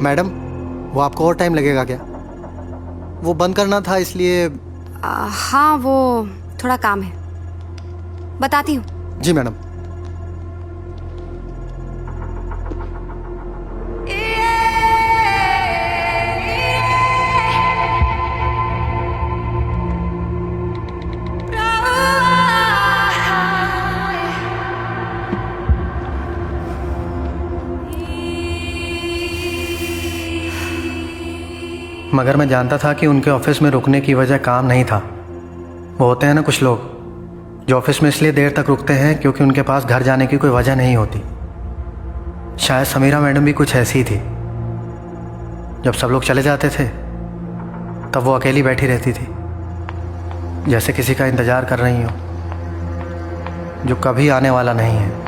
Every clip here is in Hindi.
मैडम, वो आपको और टाइम लगेगा क्या? वो बंद करना था इसलिए। हाँ, वो थोड़ा काम है, बताती हूँ। जी मैडम। मगर मैं जानता था कि उनके ऑफिस में रुकने की वजह काम नहीं था। वो होते हैं ना कुछ लोग जो ऑफिस में इसलिए देर तक रुकते हैं क्योंकि उनके पास घर जाने की कोई वजह नहीं होती। शायद समीरा मैडम भी कुछ ऐसी थी। जब सब लोग चले जाते थे तब वो अकेली बैठी रहती थी, जैसे किसी का इंतज़ार कर रही हो जो कभी आने वाला नहीं है।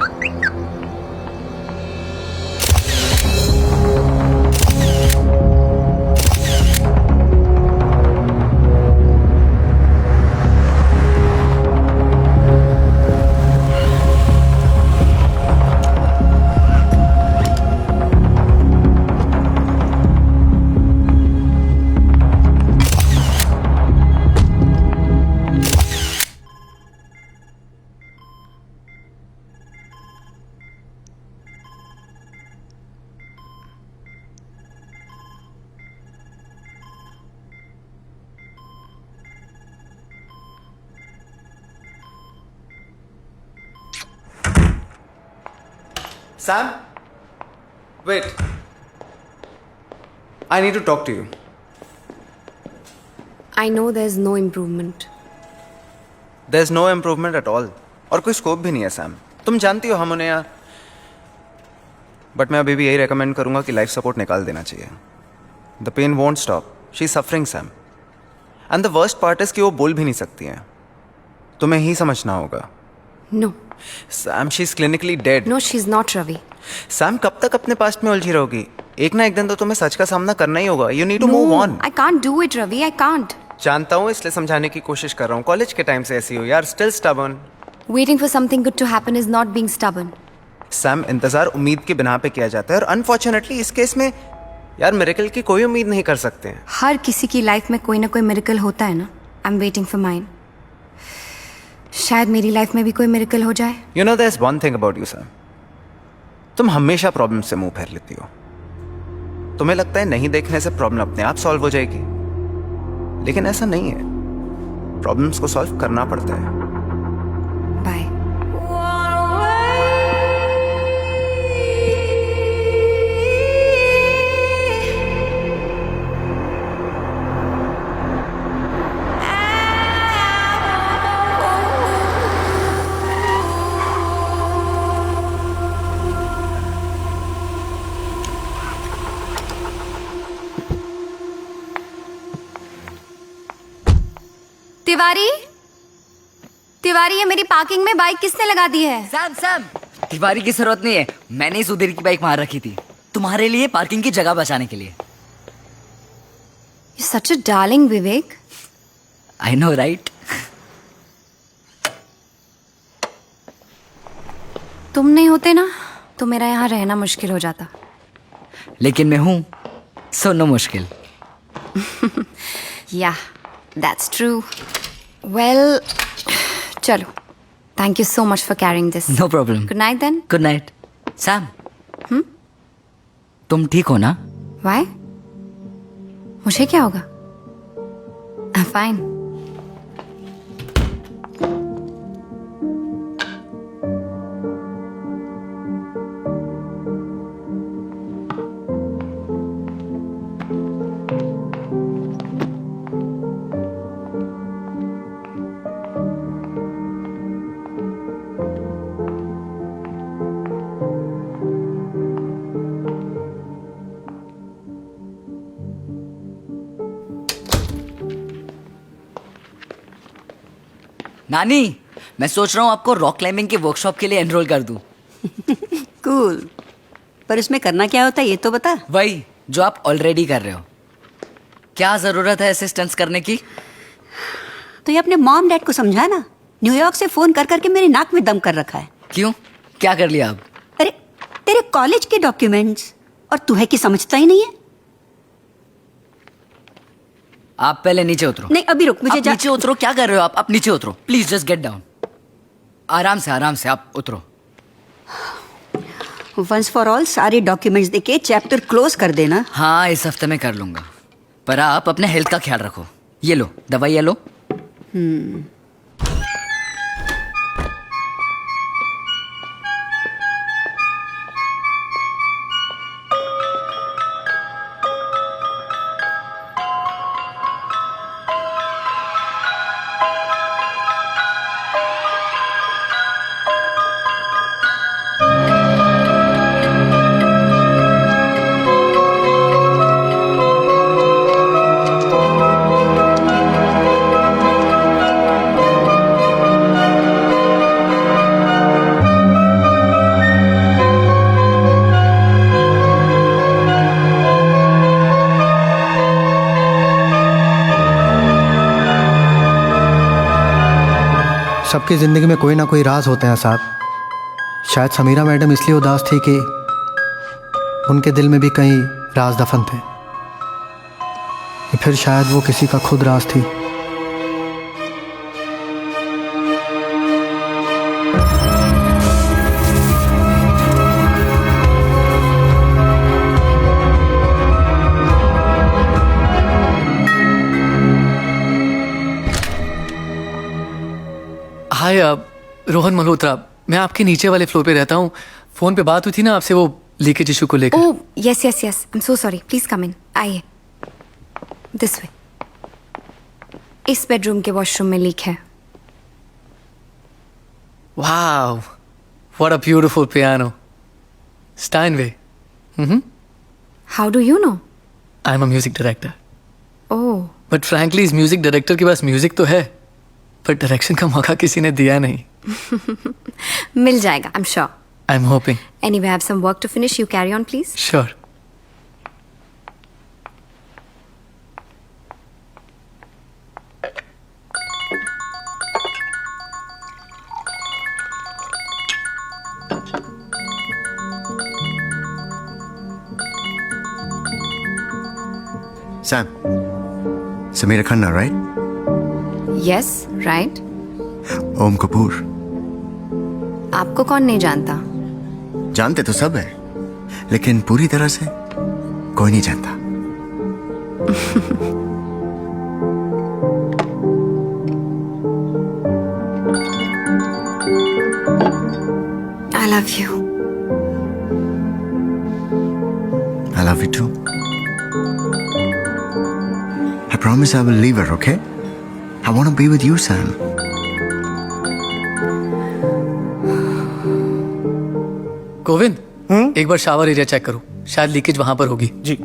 Sam? Wait. I need to talk to you. I know there's no improvement. There's no improvement at all. और कोई स्कोप भी नहीं है सैम। तुम जानती हो हम उन्हें यार। बट मैं अभी भी यही रेकमेंड करूंगा कि लाइफ सपोर्ट निकाल देना चाहिए। The pain won't stop. She is suffering Sam. And the worst part is कि वो बोल भी नहीं सकती हैं। तुम्हें ही समझना होगा। No. Sam, she is clinically dead. No, she's not, Ravi. Sam, कब तक अपने पास्ट में उलझी रहोगी? एक ना एक दिन तो तुम्हें सच का सामना करना ही होगा। You need to move on. I can't do it, Ravi. I can't. जानता हूँ, इसलिए समझाने की कोशिश कर रहा हूँ। कॉलेज के टाइम से ऐसी हो यार। Still stubborn. Waiting for something good to happen is not being stubborn. Sam, इंतजार उम्मीद की बिना पे किया जाता है और अनफॉर्चुनेटली इस केस में यार मिरेकल की कोई उम्मीद नहीं कर सकते हैं। हर किसी की लाइफ में कोई ना कोई मिरेकल होता है ना। I'm waiting for mine. शायद मेरी लाइफ में भी कोई मिरेकल हो जाए। You know, there is one thing about you Sam. तुम हमेशा प्रॉब्लम से मुंह फेर लेती हो। तुम्हें लगता है नहीं देखने से प्रॉब्लम अपने आप सॉल्व हो जाएगी, लेकिन ऐसा नहीं है। प्रॉब्लम्स को सॉल्व करना पड़ता है। बाय। तिवारी, तिवारी, ये मेरी पार्किंग में बाइक किसने लगा दी है? सैम, सैम, तिवारी की जरूरत नहीं है। मैंने सुधीर की बाइक वहां रखी थी तुम्हारे लिए, पार्किंग की जगह बचाने के लिए। You're such a darling, Vivek. I know right. तुम नहीं होते ना तो मेरा यहाँ रहना मुश्किल हो जाता। लेकिन मैं हूं, सो नो मुश्किल। Yeah, that's true. Well, चलो। Thank you so much for carrying this. No problem. Good night then. Good night. Sam, तुम ठीक हो ना? Why? मुझे क्या होगा? I'm fine. नानी, मैं सोच रहा हूँ आपको रॉक क्लाइंबिंग के वर्कशॉप के लिए एनरोल कर दूं। कूल। पर इसमें करना क्या होता है ये तो बता। वही जो आप ऑलरेडी कर रहे हो। क्या जरूरत है असिस्टेंस करने की? तो ये अपने मॉम डैड को समझा ना। न्यूयॉर्क से फोन कर करके मेरी नाक में दम कर रखा है। क्यों, क्या कर लिया अब? अरे तेरे कॉलेज के डॉक्यूमेंट्स, और तू है कि समझता ही नहीं है। आप पहले नीचे उतरो। नहीं अभी रुक, मुझे आप नीचे उतरो, क्या कर रहे हो आप नीचे उतरो प्लीज, जस्ट गेट डाउन। आराम से आप उतरो। वंस फॉर ऑल सारे डॉक्यूमेंट्स देके चैप्टर क्लोज कर देना। हाँ इस हफ्ते में कर लूंगा, पर आप अपने हेल्थ का ख्याल रखो। ये लो दवाई, ये लो। सबकी ज़िंदगी में कोई ना कोई राज होते हैं साहब। शायद समीरा मैडम इसलिए उदास थी कि उनके दिल में भी कई राज दफन थे, या फिर शायद वो किसी का खुद राज थी। हाय रोहन मल्होत्रा, मैं आपके नीचे वाले फ्लोर पे रहता हूँ। फोन पे बात हुई थी ना आपसे वो लीकेज इशू को लेकर। Oh yes yes yes, I am so sorry, please come in, आइए। This way. इस बेडरूम के वॉशरूम में लीक है। Wow, what a beautiful piano. Steinway. How do you know? I am a music director. Oh but frankly इस म्यूजिक डायरेक्टर के पास म्यूजिक तो है, पर डायरेक्शन का मौका किसी ने दिया नहीं। मिल जाएगा, आई am sure. I am hoping. Anyway, I have some work to finish. You carry on, please. Sure. Sam, Samira Khanna, right? Yes, right. ओम कपूर। आपको कौन नहीं जानता? जानते तो सब है, लेकिन पूरी तरह से कोई नहीं जानता। I love you. I love you too. I promise I will leave her, okay? I want to be with you, Sam. Govind, एक बार शावर एरिया चेक करो, शायद लीकेज वहां पर होगी। जी।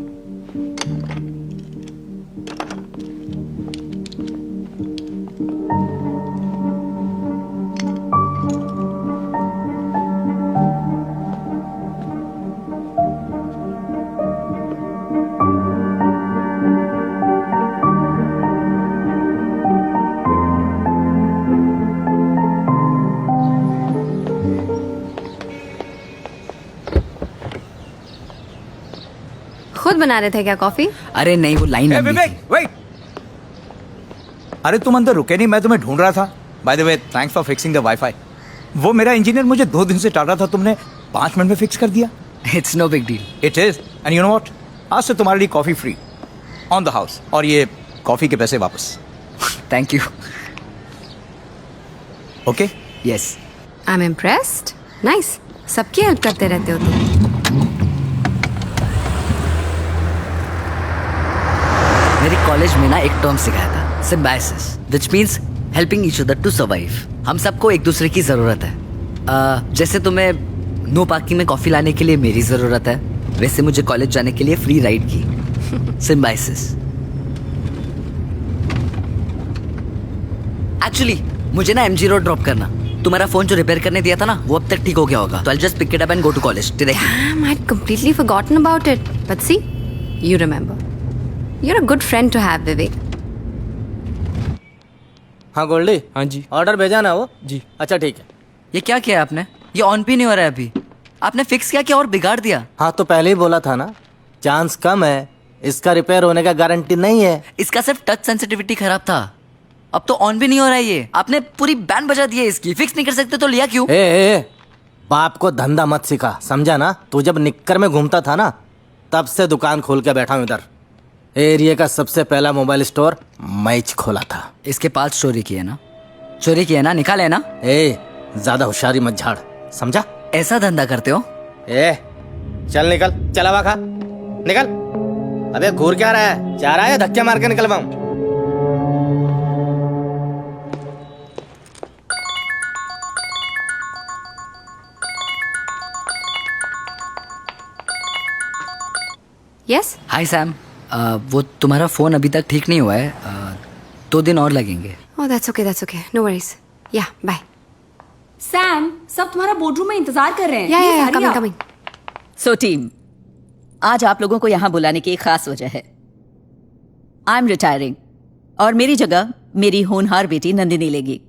खुद बना रहे थे क्या कॉफी? अरे नहीं, वो लाइन लंबी विवेक, थी। वेट। अरे तुम अंदर रुके नहीं, मैं तुम्हें ढूंढ रहा था। By the way, thanks for fixing the wifi. वो मेरा इंजीनियर मुझे 2 दिन से टाल रहा था, तुमने 5 मिनट में फिक्स कर दिया। It's no big deal. It is, and you know what, आज से तुम्हारे लिए coffee free on the house, और ये कॉफी के पैसे वापस। Thank you. Okay? Yes. I am impressed. Nice, सबकी हेल्प करते रहते हो तुम। मेरे कॉलेज में ना एक टर्म सिखाया था, symbiosis, which means helping each other to survive. हम सबको एक दूसरे की जरूरत है। जैसे तुम्हें नो पार्किंग में कॉफी लाने के लिए मेरी जरूरत है, वैसे मुझे कॉलेज जाने के लिए फ्री राइड की। सिम्बायोसिस। एक्चुअली मुझे ना एमजी रोड ड्रॉप करना। तुम्हारा फोन जो रिपेयर करने दिया था ना, वो अब तक ठीक हो गया होगा, तो I just pick it up and go to college directly. Damn, I'd completely forgotten about it. But see, you remember. You're a good friend to have, Vivek. हाँ गोल्डी। हाँ जी। ऑर्डर भेजा ना वो? जी। अच्छा ठीक है। ये क्या किया आपने? ये ऑन भी नहीं हो रहा है अभी। आपने फिक्स किया कि और बिगाड़ दिया। हाँ तो पहले ही बोला था ना, चांस कम है, इसका रिपेयर होने का गारंटी नहीं है। इसका सिर्फ टच सेंसिटिविटी खराब था, अब तो ऑन भी नहीं हो रहा है ये। आपने पूरी बैंड बजा दी है इसकी, फिक्स नहीं कर सकते तो लिया क्यों? ए, बाप को धंधा मत सिखा, समझा ना? तू जब निक्कर में घूमता था ना, तब से दुकान खोल के बैठा हूँ इधर। एरिया का सबसे पहला मोबाइल स्टोर मैं खोला था। इसके पास चोरी की है ना? चोरी की है ना? निकाल है ना? ए, ज्यादा होशियारी मत झाड़, समझा? ऐसा धंधा करते हो? ए, चल निकल, चला हुआ खा, निकल। अबे घूर क्या रहा है? जा रहा है धक्के मार के निकलवाऊं? यस हाय सैम, वो तुम्हारा फोन अभी तक ठीक नहीं हुआ है, 2 दिन और लगेंगे। Oh that's okay no worries. Yeah bye. Sam, सब तुम्हारा बोर्डरूम में इंतजार कर रहे हैं। या कमिंग। सो टीम, आज आप लोगों को यहाँ बुलाने की एक खास वजह है। आई एम रिटायरिंग और मेरी जगह मेरी होनहार बेटी नंदिनी लेगी।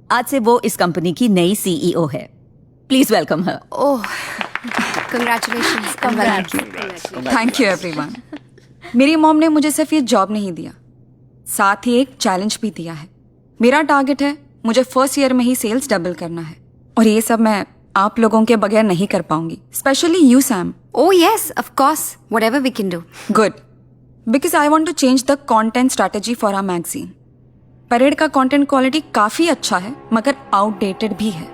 आज से वो इस कंपनी की नई सीईओ है। Please welcome her. Oh congratulations. Thank you everyone. मेरी मॉम ने मुझे सिर्फ ये जॉब नहीं दिया, साथ ही एक चैलेंज भी दिया है। मेरा टारगेट है मुझे फर्स्ट ईयर में ही सेल्स डबल करना है, और ये सब मैं आप लोगों के बगैर नहीं कर पाऊंगी, specially you Sam. Oh yes, of course. Whatever we can do. Good. Because I want to change the content strategy for our magazine. Parade का कंटेंट क्वालिटी काफी अच्छा है, मगर आउटडेटेड भी है।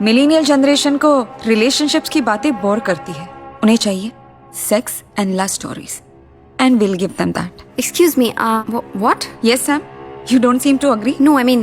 मिलेनियल जनरेशन को रिलेशनशिप्स की बातें बोर करती है, उन्हें चाहिए sex and love stories, and will give them that. Excuse me. What? Yes, Sam. You don't seem to agree. No, I mean,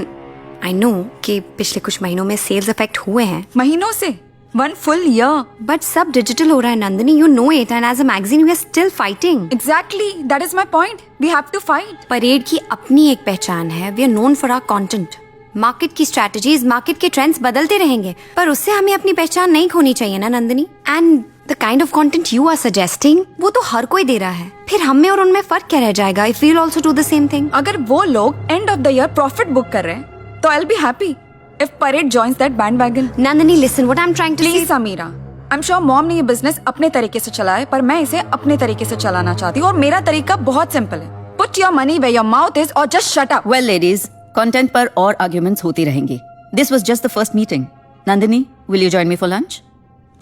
I know कि पिछले कुछ महीनों में सेल्स अफेक्ट हुए हैं। महीनों से 1 full year. But सब डिजिटल हो रहा है Nandini, you know it, and as a magazine we are still fighting. Exactly, that is my point. We have to fight. Parade की अपनी एक पहचान है, we are known for our content. Market की स्ट्रैटेजीज, मार्केट के ट्रेंड्स बदलते रहेंगे, पर उससे हमें अपनी पहचान नहीं खोनी चाहिए ना Nandini. And the kind of content you are suggesting, वो तो हर कोई दे रहा है, फिर हम में और उनमें फर्क क्या रह जाएगा if we will also do the same thing? अगर वो लोग end of the year profit book कर रहे हैं, तो I'll be happy if Parade joins that bandwagon. Nandini listen, what I'm trying to say. Please Sameera, I'm sure mom ने ये बिजनेस अपने तरीके से चलाया है, पर मैं इसे अपने तरीके से चलाना चाहती हूँ, और मेरा तरीका बहुत सिंपल है। Put your money where your mouth is or just shut up. Well ladies, content पर और आर्ग्यूमेंट्स होती रहेंगी। This was just the first meeting. Nandini, will you join me for lunch?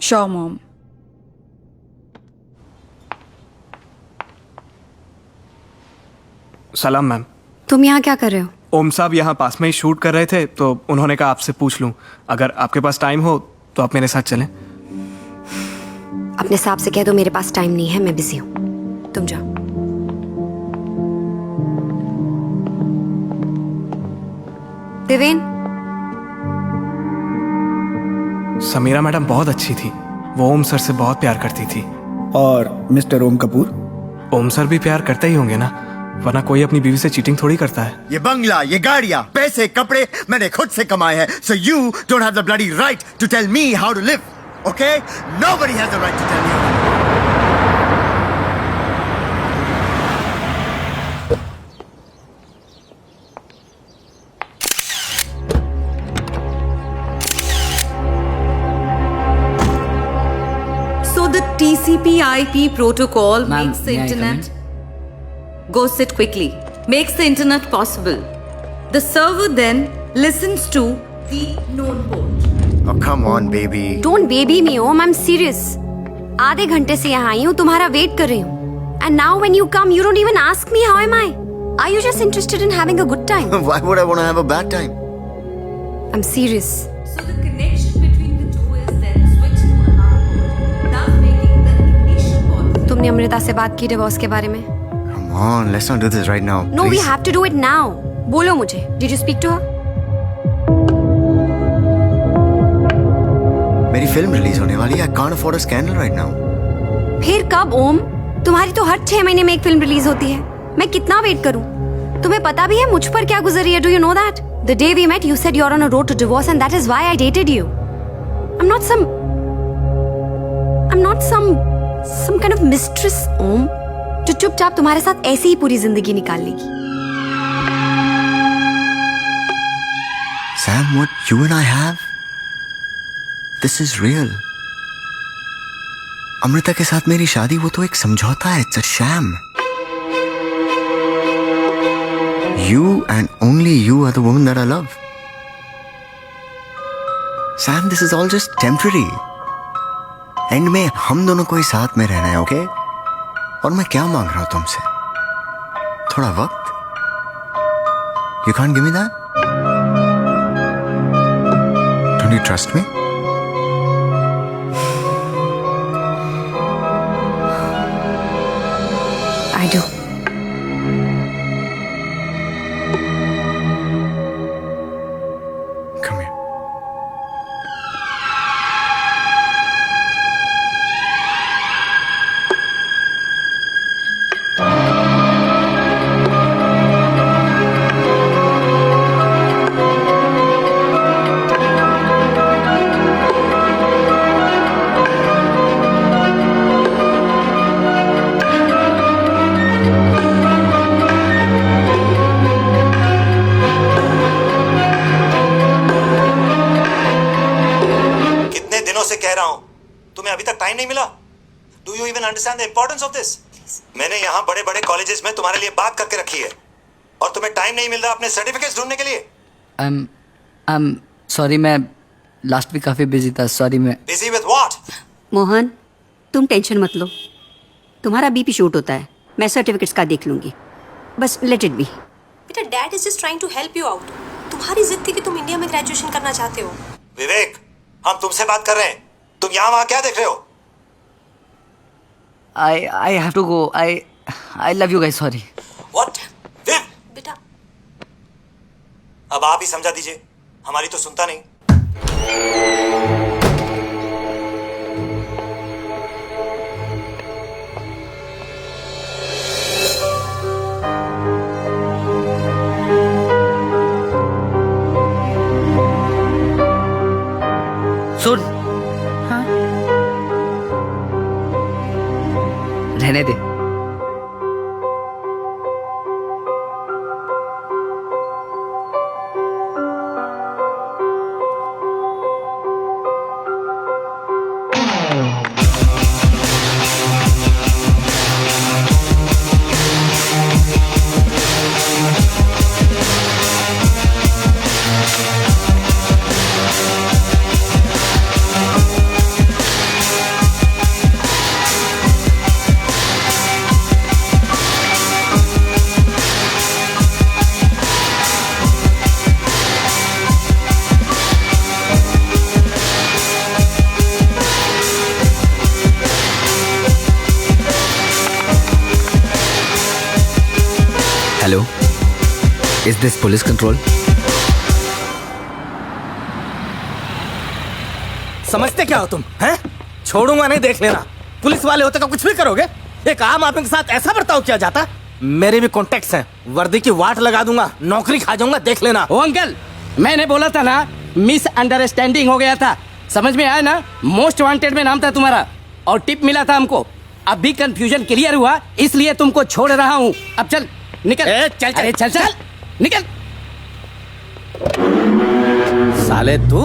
Sure, mom. सलाम मैम। तुम यहाँ क्या कर रहे हो? ओम साहब यहाँ पास में ही शूट कर रहे थे, तो उन्होंने कहा आपसे पूछ लूं, अगर आपके पास टाइम हो तो आप मेरे साथ चलें। अपने साहब से कह दो मेरे पास टाइम नहीं है, मैं बिजी हूँ, तुम जाओ। देवेन, समीरा मैडम बहुत अच्छी थी, वो ओम सर से बहुत प्यार करती थी। और मिस्टर ओम कपूर? ओम सर भी प्यार करते ही होंगे ना, वरना कोई अपनी बीवी से चीटिंग थोड़ी करता है। ये बंगला, ये गाड़ियां, पैसे, कपड़े मैंने खुद से कमाए हैं। So you don't have the bloody right to tell me how to live, okay? Nobody has the right to tell me. So the TCP/IP protocol Ma'am, makes the may I come internet. Go sit quickly. Makes the internet possible. The server then listens to the known port. Oh, come on, baby. Don't baby me Om, I am serious. आधे घंटे से यहाँ आई हूँ, तुम्हारा वेट कर रही हूँ। And now when you come you don't even ask me how am I. Are you just interested in having a good time? Why would I want to have a bad time? I am serious. So the connection between the two is then switched to another port, thus making the initial port. तुमने अमृता से बात की डिवोर्स के बारे में? Come on, let's not do this right now. No we please. Have to do it now. बोलो मुझे, did you speak to her? मेरी फिल्म रिलीज होने वाली है। I can't afford a scandal right now. फिर कब ओम? तुम्हारी तो हर 6 महीने में एक फिल्म रिलीज होती है, मैं कितना वेट करूं? तुम्हें पता भी है मुझ पर क्या गुजरी है? Do you know that? The day we met you said you are on a road to divorce and that is why I dated you. I am not some kind of mistress ओम, जो चुपचाप तुम्हारे साथ ऐसे ही पूरी जिंदगी निकाल लेगी। Sam, what you and I have, this is real. Amrita के साथ मेरी शादी वो तो एक समझौता है, it's a sham. You and only you are the woman that I love. Sam, this is all just temporary. And में हम दोनों को ही साथ में रहना है, ओके? और मैं क्या मांग रहा हूं तुमसे? थोड़ा वक्त? You can't give me that? Don't you trust me? I do. Come here. कितने दिनों से कह रहा हूं, तुम्हें अभी तक टाइम नहीं मिला? Do you even understand the importance of this? मैंने यहाँ बड़े बड़े कॉलेजेस में तुम्हारे लिए बात करके रखी है और तुम्हें टाइम नहीं मिल रहा अपने सर्टिफिकेट्स ढूंढने के लिए। I'm सॉरी, मैं लास्ट वीक काफी बिजी था, सॉरी। मैं बिजी विद व्हाट? मोहन, तुम टेंशन मत लो, तुम्हारा बीपी शूट होता है, मैं सर्टिफिकेट्स का देख लूंगी, बस लेट इट बी। बेटा, dad is just trying to help you out. तुम्हारी जिद थी कि तुम इंडिया में ग्रेजुएशन करना चाहते हो। विवेक, हम तुमसे बात कर रहे हैं, तुम यहाँ वहाँ क्या देख रहे हो? I have to go. I love you guys, sorry. What? विव, बेटा, अब आप ही समझा दीजिए, हमारी तो सुनता नहीं। सुन, हाँ? रहने दे। Hello, is this police control? समझते क्या हो तुम, हैं? छोड़ूंगा नहीं, देख लेना। पुलिस वाले होते तो कुछ भी करोगे। एक आम आदमी के साथ ऐसा बर्ताव किया जाता? मेरे भी कॉन्टेक्ट्स हैं, वर्दी की वाट लगा दूंगा, नौकरी खा जाऊंगा, देख लेना। ओ अंकल, मैंने बोला था ना, मिस अंडरस्टैंडिंग हो गया था, समझ में आया ना? मोस्ट वांटेड में नाम था तुम्हारा और टिप मिला था हमको। अब भी कंफ्यूजन क्लियर हुआ, इसलिए तुमको छोड़ रहा हूँ। अब चल निकल। चल अरे चल चल निकल। साले तू,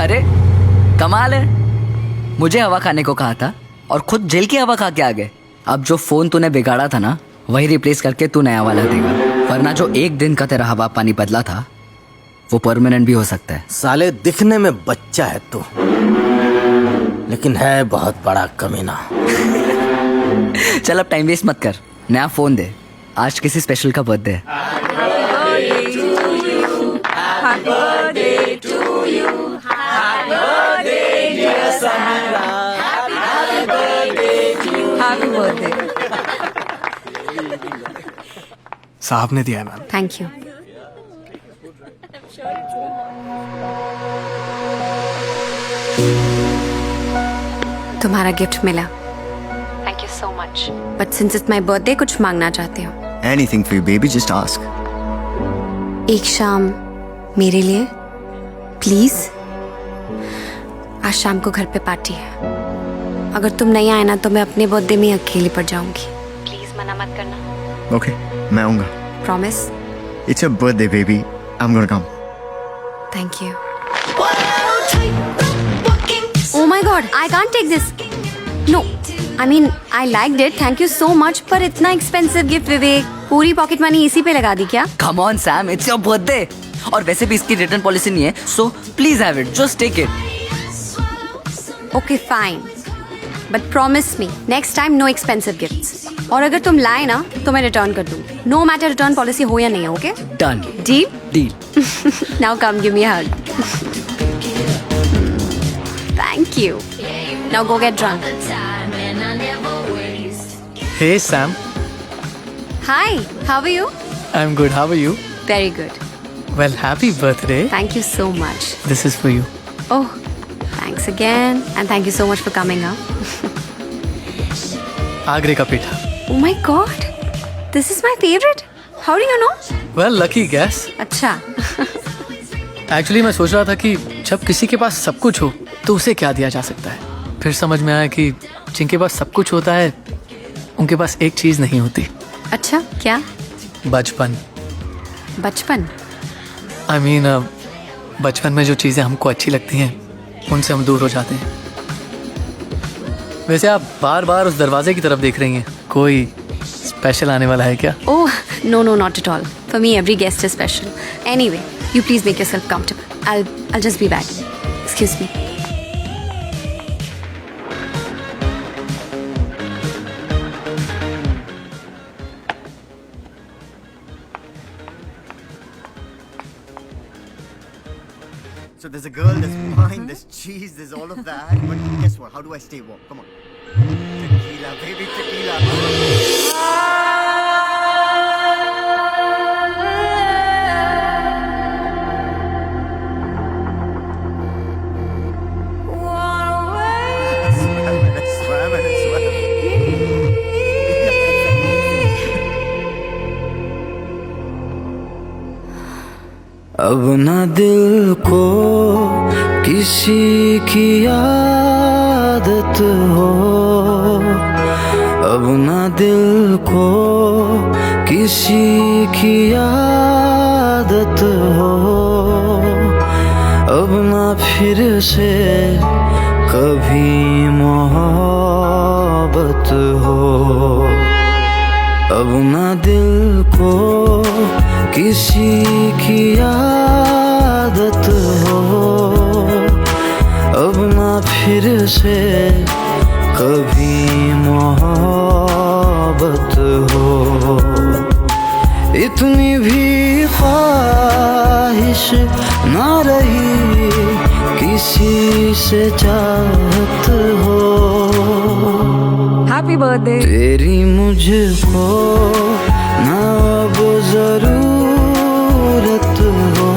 अरे कमाल है, मुझे हवा खाने को कहा था और खुद जेल की हवा खा के आ गए। अब जो फोन तूने बिगाड़ा था ना, वही रिप्लेस करके तू नया वाला देगा, वरना जो एक दिन का तेरा हवा पानी बदला था वो परमानेंट भी हो सकता है। साले दिखने में बच्चा है तू, लेकिन है बहुत बड़ा कमीना। चल अब टाइम वेस्ट मत कर, नया फोन दे, आज किसी स्पेशल का बर्थडे है। साहब ने दिया है मैम। Thank you. तुम्हारा गिफ्ट मिला। Thank you so much. But since it's my birthday, कुछ मांगना चाहते हो? Anything for you, baby, just ask. एक शाम मेरे लिए प्लीज। आज शाम को घर पे पार्टी है, अगर तुम नहीं आए ना तो मैं अपने बर्थडे में अकेली पड़ जाऊंगी। प्लीज मना मत करना। Okay, मैं आऊंगा। Promise? It's your birthday, baby. I'm gonna come. Thank you. Oh my God, I can't take this. No I mean I liked it, thank you so much, पर इतना एक्सपेंसिव गिफ्ट विवेक, पूरी पॉकेट मनी इसी पे लगा दी क्या? Come on Sam, it's your birthday. और वैसे भी इसकी रिटर्न पॉलिसी नहीं है, so please have it, just take it. Okay fine, but promise me next time no expensive gifts. और अगर तुम लाए ना तो मैं रिटर्न कर दूँ, नो मैटर रिटर्न पॉलिसी हो या नहीं हो। Okay done, deal deal. Now come give me a hug. Thank you, now go get drunk. Hey Sam, Hi, how are you? I'm good. How are you? Very good. Well, happy birthday. Thank you so much. This is for you. Oh, thanks again, and thank you so much for coming up. आगरे का पेठा. Oh my God, this is my favorite. How do you know? Well, lucky guess. अच्छा. Actually, मैं सोच रहा था कि जब किसी के पास सब कुछ हो तो उसे क्या दिया जा सकता है. फिर समझ में आया कि जिनके पास सब कुछ होता है उनके पास एक चीज नहीं होती. अच्छा, क्या? बचपन. बचपन? I mean, बचपन में जो चीजें हमको अच्छी लगती हैं उनसे हम दूर हो जाते हैं. वैसे आप बार बार उस दरवाजे की तरफ देख रही हैं. कोई स्पेशल आने वाला है क्या? Oh, no, not at all. For me, every guest is special. Anyway, you please make yourself comfortable. I'll just be back. Excuse me. So there's a girl, there's wine, there's cheese, there's all of that. But guess what? How do I stay warm? Come on. Tequila, baby, tequila. अब न दिल को किसी की आदत हो, अब न दिल को किसी की आदत हो, अब न फिर से कभी मोहब्बत हो, अब न दिल को किसी की आदत हो, अब ना फिर से कभी मोहब्बत हो. इतनी भी ख्वाहिश ना रही किसी से चाहत हो. Happy birthday. तेरी मुझको ना अब जरूरत हो,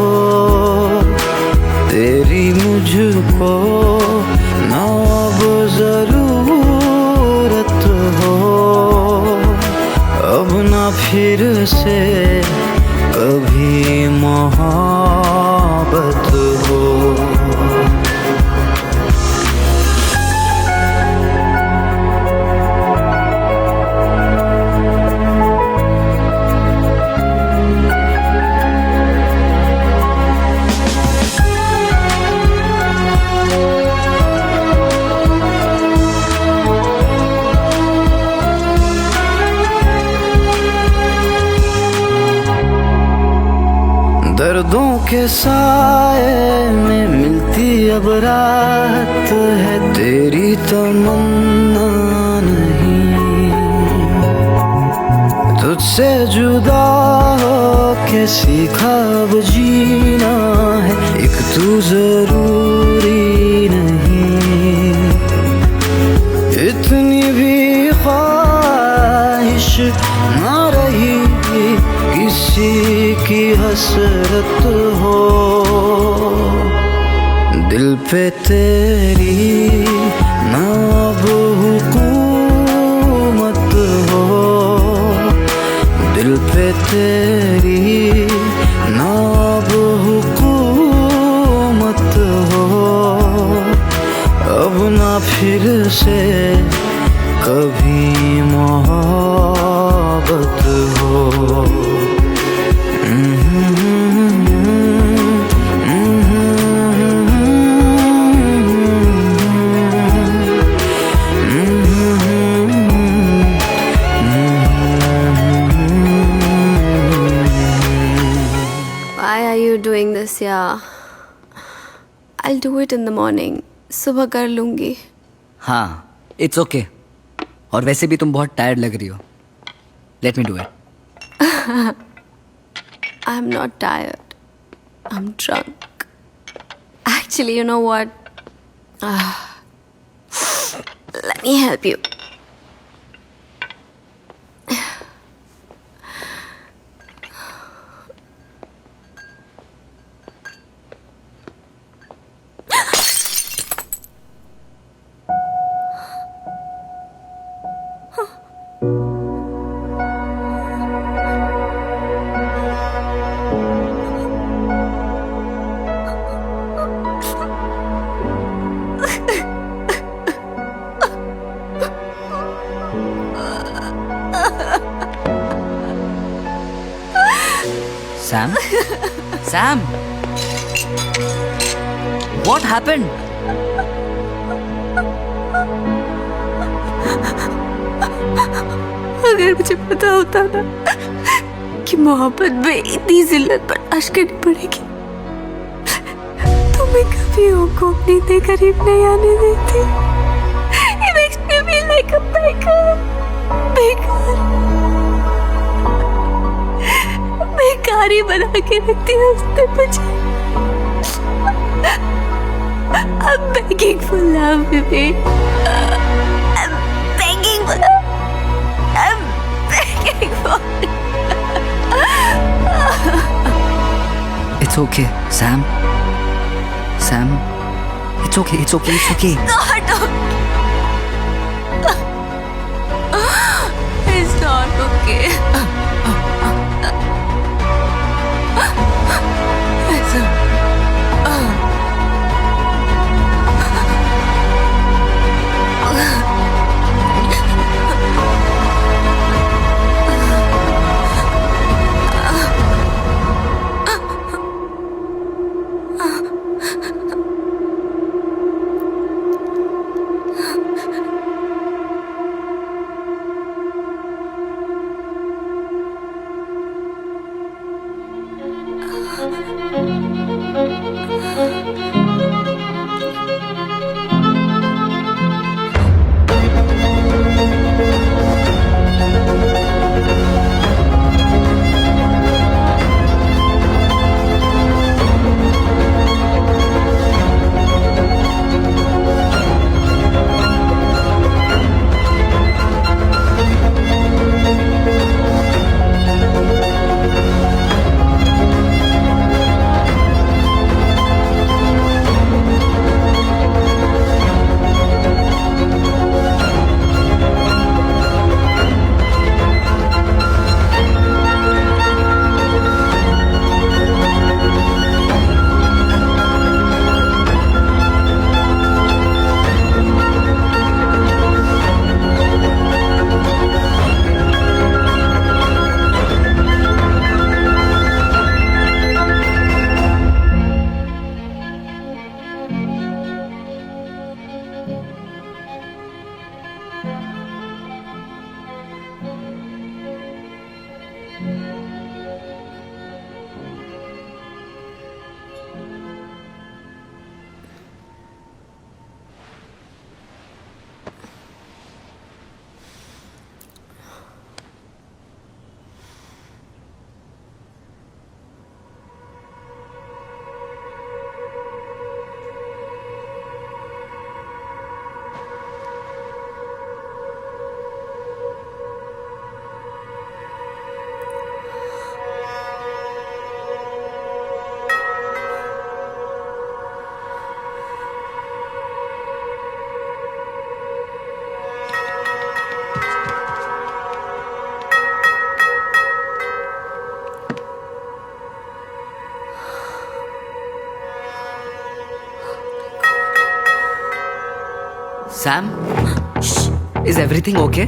तेरी मुझको ना अब जरूरत हो, अब ना फिर से कभी मोहब्बत हो. दर्दों के साए में मिलती अब राहत है, तेरी तमन्ना नहीं. तुझसे जुदा हो के सीखा अब जीना है, एक तू जरूरी नहीं. इतनी भी ख्वाहिश ना रही किसी की हसरत हो, दिल पे तेरी ना अब हुकूमत हो, दिल पे तेरी ना अब हुकूमत हो, अब ना फिर से कभी मोहब्बत हो. या I do it in the morning. सुबह कर लूंगी. हाँ, इट्स ओके. और वैसे भी तुम बहुत टायर्ड लग रही हो. Let me do it. I am not tired. I am drunk. Actually you know what? Let me help you. Sam? Sam? What happened? अगर मुझे पता होता ना कि मोहब्बत में इतनी जिल्लत बर्दाश्त करनी पड़ेगी तो मैं कभी को अपने इतने करीब नहीं आने देती. It makes me feel like a बेकार ही बना के रखती है उसने मुझे. I'm begging for love, baby. I'm begging for love. I'm begging for It's okay, Sam. Sam. It's okay, it's okay, it's okay. not okay. It's not okay. Sam? Shh. Is everything okay?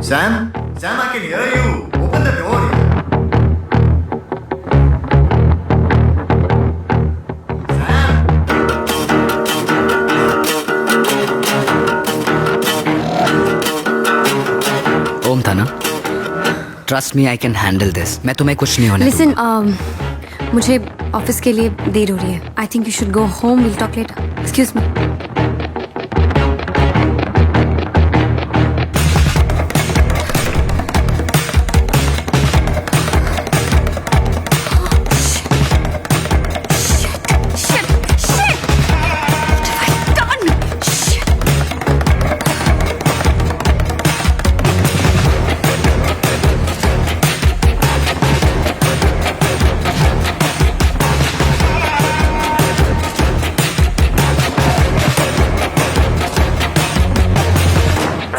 Sam? Sam, I can hear you. Open the door. ओम था ना? Trust me, I can handle this. मैं तुम्हें कुछ नहीं होने Listen, मुझे ऑफिस के लिए देर हो रही है. I think you should go home. Will talk later. Excuse me.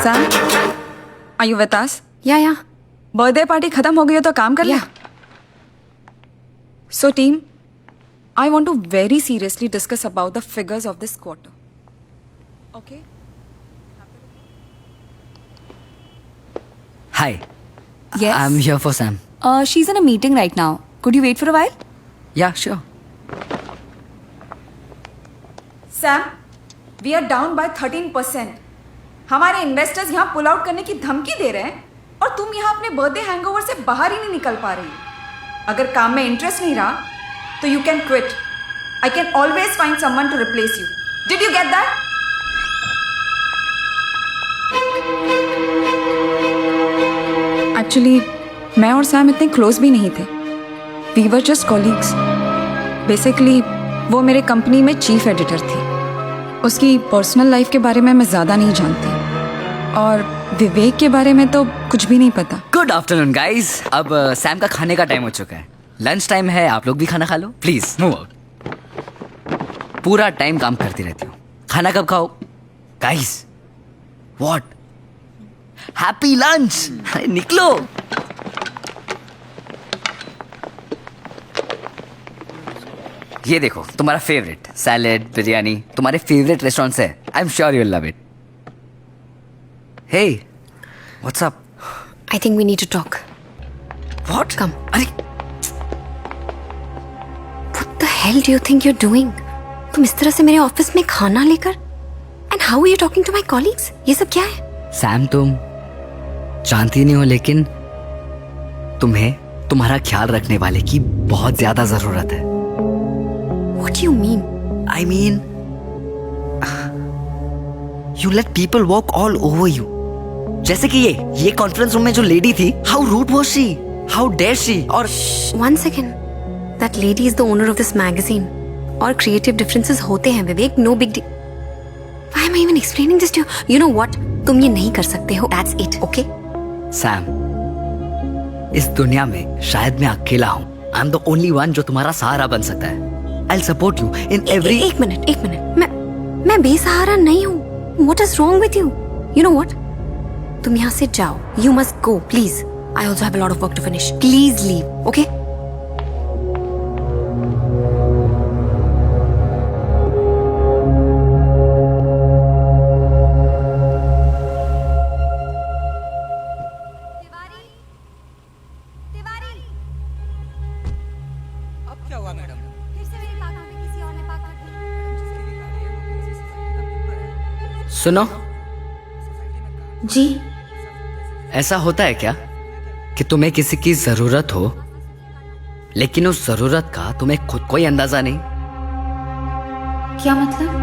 Sam, are you with us? या बर्थडे पार्टी खत्म हो गई हो तो काम कर ले. So team, I want to very seriously discuss about the figures of this quarter. Okay? Hi. Yes. I'm here for Sam. She's in a meeting right now. Could you wait for a while? Yeah, sure. Sam, we are down by 13%. हमारे इन्वेस्टर्स यहाँ पुल आउट करने की धमकी दे रहे हैं और तुम यहाँ अपने बर्थडे हैंगओवर से बाहर ही नहीं निकल पा रही. अगर काम में इंटरेस्ट नहीं रहा तो you can quit. I can always find someone to replace you. Did you get that? Actually मैं और सैम इतने क्लोज भी नहीं थे. We were just colleagues. Basically वो मेरे कंपनी में चीफ एडिटर थी. उसकी पर्सनल लाइफ के बारे में मैं ज़्यादा नहीं जानती और विवेक के बारे में तो कुछ भी नहीं पता. Good afternoon guys. अब सैम का खाने का टाइम हो चुका है. लंच टाइम है. आप लोग भी खाना खा लो प्लीज. Move out. पूरा टाइम काम करती रहती हूँ. खाना कब खाओ गाइस? व्हाट? Happy lunch. निकलो. ये देखो तुम्हारा फेवरेट सैलेड बिरयानी तुम्हारे फेवरेट रेस्टोरेंट से. I am sure you will love it. Hey what's up? I think we need to talk. What? Come. अरे what the hell do you think you are doing? तुम इस तरह से मेरे ऑफिस में खाना लेकर and how are you talking to my colleagues? ये सब क्या है? सैम तुम जानती नहीं हो लेकिन तुम्हें तुम्हारा ख्याल रखने वाले की बहुत ज्यादा जरूरत है. What do you mean? I mean, you let people walk all over you. जैसे कि ये कॉन्फ्रेंस रूम में जो लेडी थी, how rude was she? How dare she? और one second, that lady is the owner of this magazine. और creative differences होते हैं विवेक. No big deal. Why am I even explaining this to you? You know what? तुम ये नहीं कर सकते हो. That's it. Okay? Sam, इस दुनिया में शायद मैं अकेला हूँ. I'm the only one जो तुम्हारा सहारा बन सकता है. I'll support you in every. एक मिनट. मैं बेसहारा नहीं हूँ. What is wrong with you? You know what? तुम यहाँ से जाओ. You must go, please. I also have a lot of work to finish. Please leave, okay? सुनो जी. ऐसा होता है क्या कि तुम्हें किसी की जरूरत हो लेकिन उस जरूरत का तुम्हें खुद कोई अंदाजा नहीं? क्या मतलब?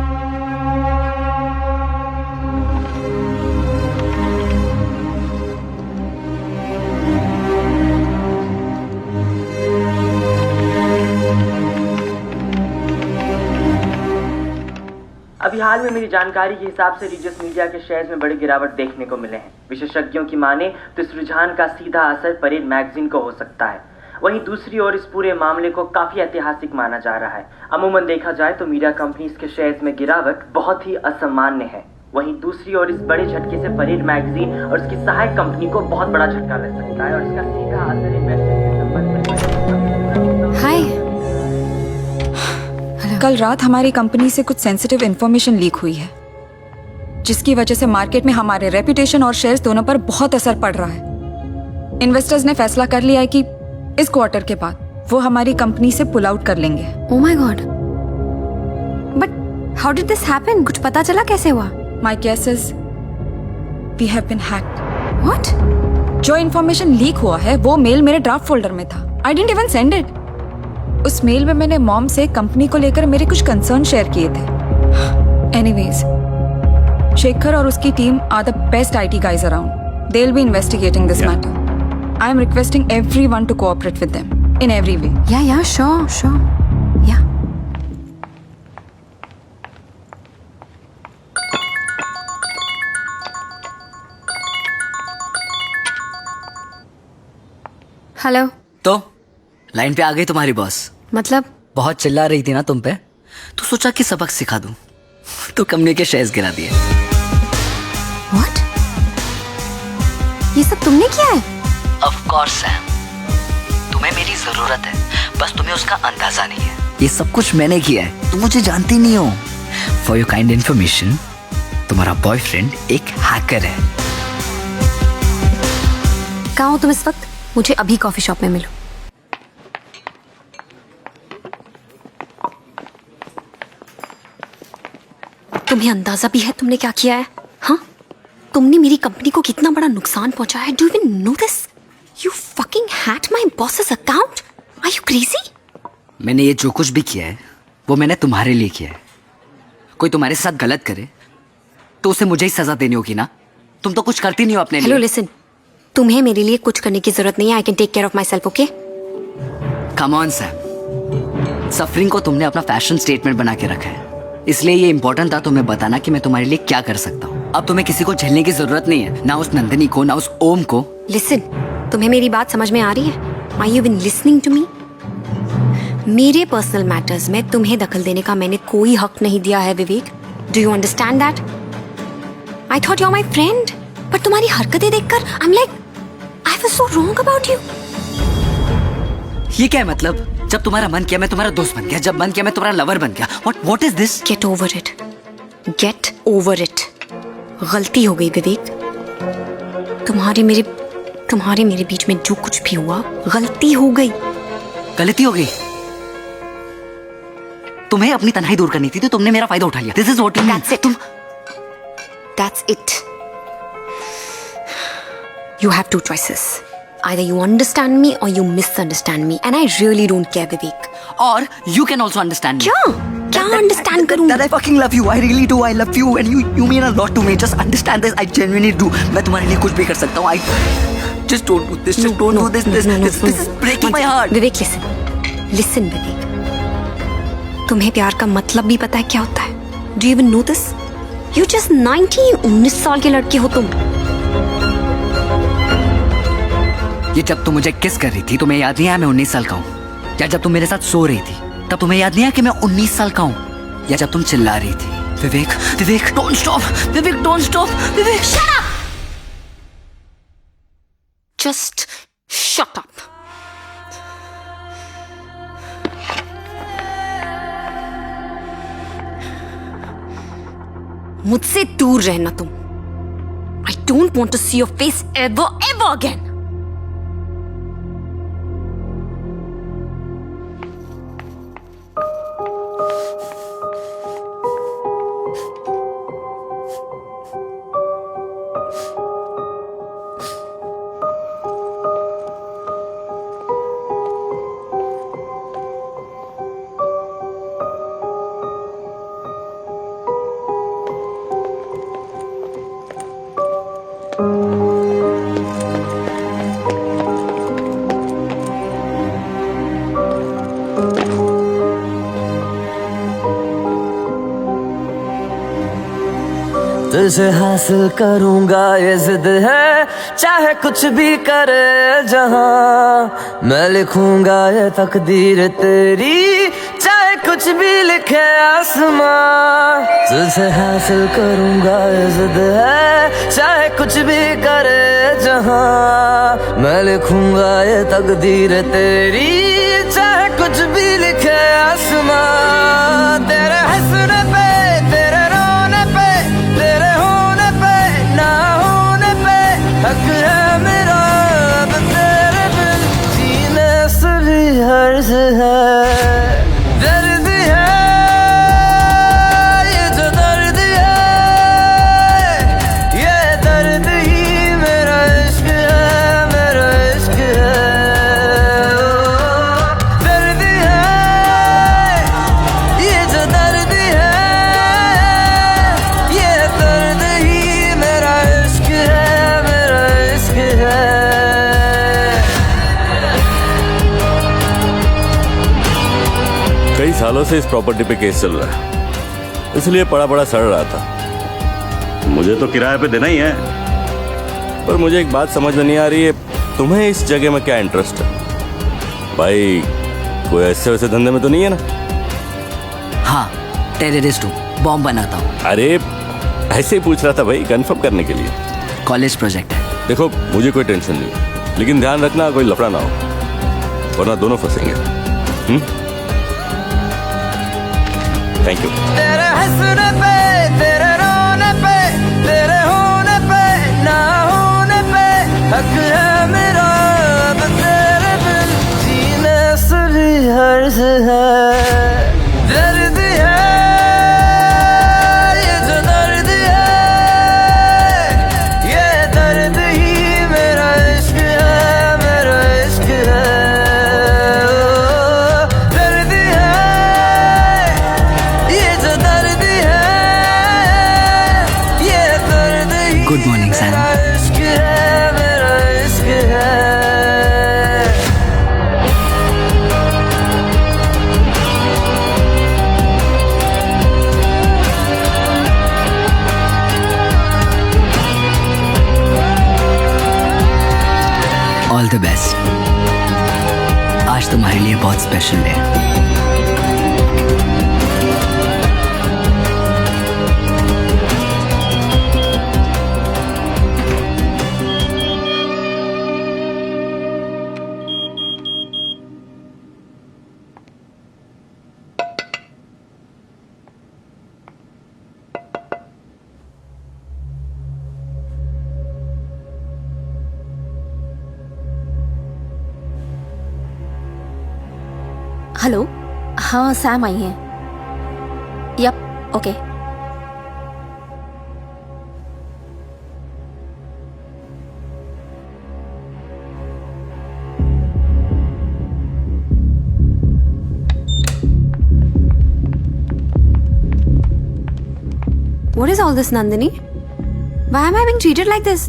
अभी हाल में मेरी जानकारी के हिसाब से रिजियस मीडिया के शेयर्स में बड़ी गिरावट देखने को मिले हैं. विशेषज्ञों की माने तो इस रुझान का सीधा असर परेड मैगजीन को हो सकता है. वहीं दूसरी ओर इस पूरे मामले को काफी ऐतिहासिक माना जा रहा है. अमूमन देखा जाए तो मीडिया कंपनीज के शेयर्स में गिरावट बहुत ही असामान्य है. वहीं दूसरी ओर इस बड़े झटके से परेड मैगजीन और उसकी सहायक कंपनी को बहुत बड़ा झटका लग सकता है और इसका सीधा असर इन्वेस्टर्स के संबंध में. हाय. कल रात हमारी कंपनी से कुछ सेंसिटिव इंफॉर्मेशन लीक हुई है जिसकी वजह से मार्केट में हमारे रेपुटेशन और शेयर्स दोनों पर बहुत असर पड़ रहा है. इन्वेस्टर्स ने फैसला कर लिया है कि इस क्वार्टर के बाद वो हमारी कंपनी से पुल आउट कर लेंगे. Oh my God. But how did this happen? कुछ पता चला कैसे हुआ? My guess is we have been hacked. What? जो इंफॉर्मेशन लीक हुआ है वो मेल मेरे ड्राफ्ट फोल्डर में था. I didn't even send it. उस मेल में मैंने मॉम से कंपनी को लेकर मेरे कुछ कंसर्न शेयर किए थे। एनीवेज, शेखर और उसकी team are the best IT guys around. They'll be investigating this matter. I am requesting everyone to cooperate with them in every way. Yeah, sure. Yeah. Hello. तो लाइन पे आ गई तुम्हारी बॉस। मतलब? बहुत चिल्ला रही थी ना तुम पे, तो सोचा कि सबक सिखा दूं, तो कंपनी के शेयर्स गिरा दिए। What? ये सब तुमने किया है? Of course सैम, तुम्हें मेरी जरूरत है, बस तुम्हें उसका अंदाजा नहीं है। ये सब कुछ मैंने किया है, तुम मुझे जानती नहीं हो। For your kind information, तुम्हारा बॉयफ्रेंड एक हैकर है। कहाँ हो तुम इस वक्त? मुझे अभी कॉफी शॉप में मिलो। तुम्हें अंदाजा भी है तुमने क्या किया है? हाँ, तुमने मेरी कंपनी को कितना बड़ा नुकसान पहुंचाया है। Do you even know this? You fucking hacked my boss's account. Are you crazy? मैंने ये जो कुछ भी किया है वो मैंने तुम्हारे लिए किया है। कोई तुम्हारे साथ गलत करे तो उसे मुझे ही सजा देनी होगी ना। तुम तो कुछ करती नहीं हो अपने लिए। हेलो लिसन, तुम्हें मेरे लिए कुछ करने की जरूरत नहीं है। I can take care of myself, okay? Come on Sam, suffering को तुमने अपना फैशन स्टेटमेंट बना के रखा है, इसलिए ये इंपॉर्टेंट था तुम्हें बताना कि मैं तुम्हारे लिए क्या कर सकता हूँ। अब तुम्हें किसी को झेलने की जरूरत नहीं है, ना उस नंदिनी को, ना उस ओम को। लिसन, तुम्हें मेरी बात समझ में आ रही है? Are you even listening to me? मेरे पर्सनल मैटर्स में तुम्हें दखल देने का मैंने कोई हक नहीं दिया है Vivek. Do you understand that? I thought you are my friend, पर तुम्हारी हरकतें देखकर I am like I was so wrong about you. ये क्या है मतलब? जब तुम्हारा मन किया मैं तुम्हारा दोस्त बन गया, जब मन किया मैं तुम्हारा लवर बन गया। What is this? Get over it. Get over it. गलती हो गई विवेक। तुम्हारे मेरे बीच में जो कुछ भी हुआ गलती हो गई। गलती हो गई? तुम्हें अपनी तन्हाई दूर करनी थी तो तुमने मेरा फायदा उठा लिया। This is what you mean. That's it. That's it. You have two choices. Either you understand me or you misunderstand me, and I really don't care, Vivek. Or you can also understand me. क्या understand करूँगी? That I fucking love you. I really do. I love you, and you mean a lot to me. Just understand this. I genuinely do. मैं तुम्हारे लिए कुछ भी कर सकता हूँ. Just don't do this. Just don't do this. This is breaking my heart. Vivek, listen, Vivek. तुम्हें प्यार का मतलब भी पता है क्या होता है? Do you even know this? You just 19 साल के लड़के हो तुम। ये जब तुम मुझे किस कर रही थी तुम्हें याद नहीं आया मैं 19 साल का हूँ? या जब तुम मेरे साथ सो रही थी तब तुम्हें याद नहीं आया कि मैं 19 साल का हूँ? या जब तुम चिल्ला रही थी Vivek don't stop, Vivek don't stop, Vivek shut up, just shut up. मुझसे दूर रहना तुम। I don't want to see your face ever again. तुझे हासिल करूंगा ये जिद है, चाहे कुछ भी करे जहां। मैं लिखूंगा ये तकदीर तेरी, चाहे कुछ भी लिखे आसमां। तुझे हासिल करूंगा ये जिद है, चाहे कुछ भी करे जहां। मैं लिखूंगा ये तकदीर तेरी, चाहे कुछ भी लिखे आसमां। तेरे हंसने पे, तेरे रोने पे, तेरे होने पे, ना होने पे हक है मेरा। अब तेरे बिन जीने से भी हर्ज है। दर्द है ये जो दर्द है, ये दर्द ही मेरा इश्क है, मेरा इश्क है। सालों से इस प्रॉपर्टी पे केस चल रहा है, इसलिए पड़ा सड़ रहा था। मुझे तो किराए पे देना ही है। पर मुझे एक बात समझ में नहीं आ रही है, तुम्हें इस जगह में क्या इंटरेस्ट है? भाई कोई ऐसे वैसे धंधे में तो नहीं है ना? हाँ, टेररिस्ट हूँ, बॉम्ब बनाता हूँ। अरे ऐसे ही पूछ रहा था भाई, कंफर्म करने के लिए। कॉलेज प्रोजेक्ट है। देखो मुझे कोई टेंशन नहीं है, लेकिन ध्यान रखना कोई लफड़ा ना हो, वरना दोनों फंसेंगे। Thank you. तेरे हंसने पे, तेरे रोने पे, तेरे होने पे, ना होने पे हक है मेरा, अब तेरे बिन जीने असली हर्ज है। दर्द है ये जो दर्द है, ये दर्द ही मेरा इश्क है, मेरा इश्क है। ओ, दर्द है ये जो दर्द है, ये दर्द ही गुड मॉर्निंग सैम। मेरा इश्क है, मेरा इश्क है। All the best. आज तुम्हारे लिए बहुत स्पेशल डे है। हेलो, हाँ सैम आई हैं। Yup, okay. What is all this, Nandini? Why am I being treated like this?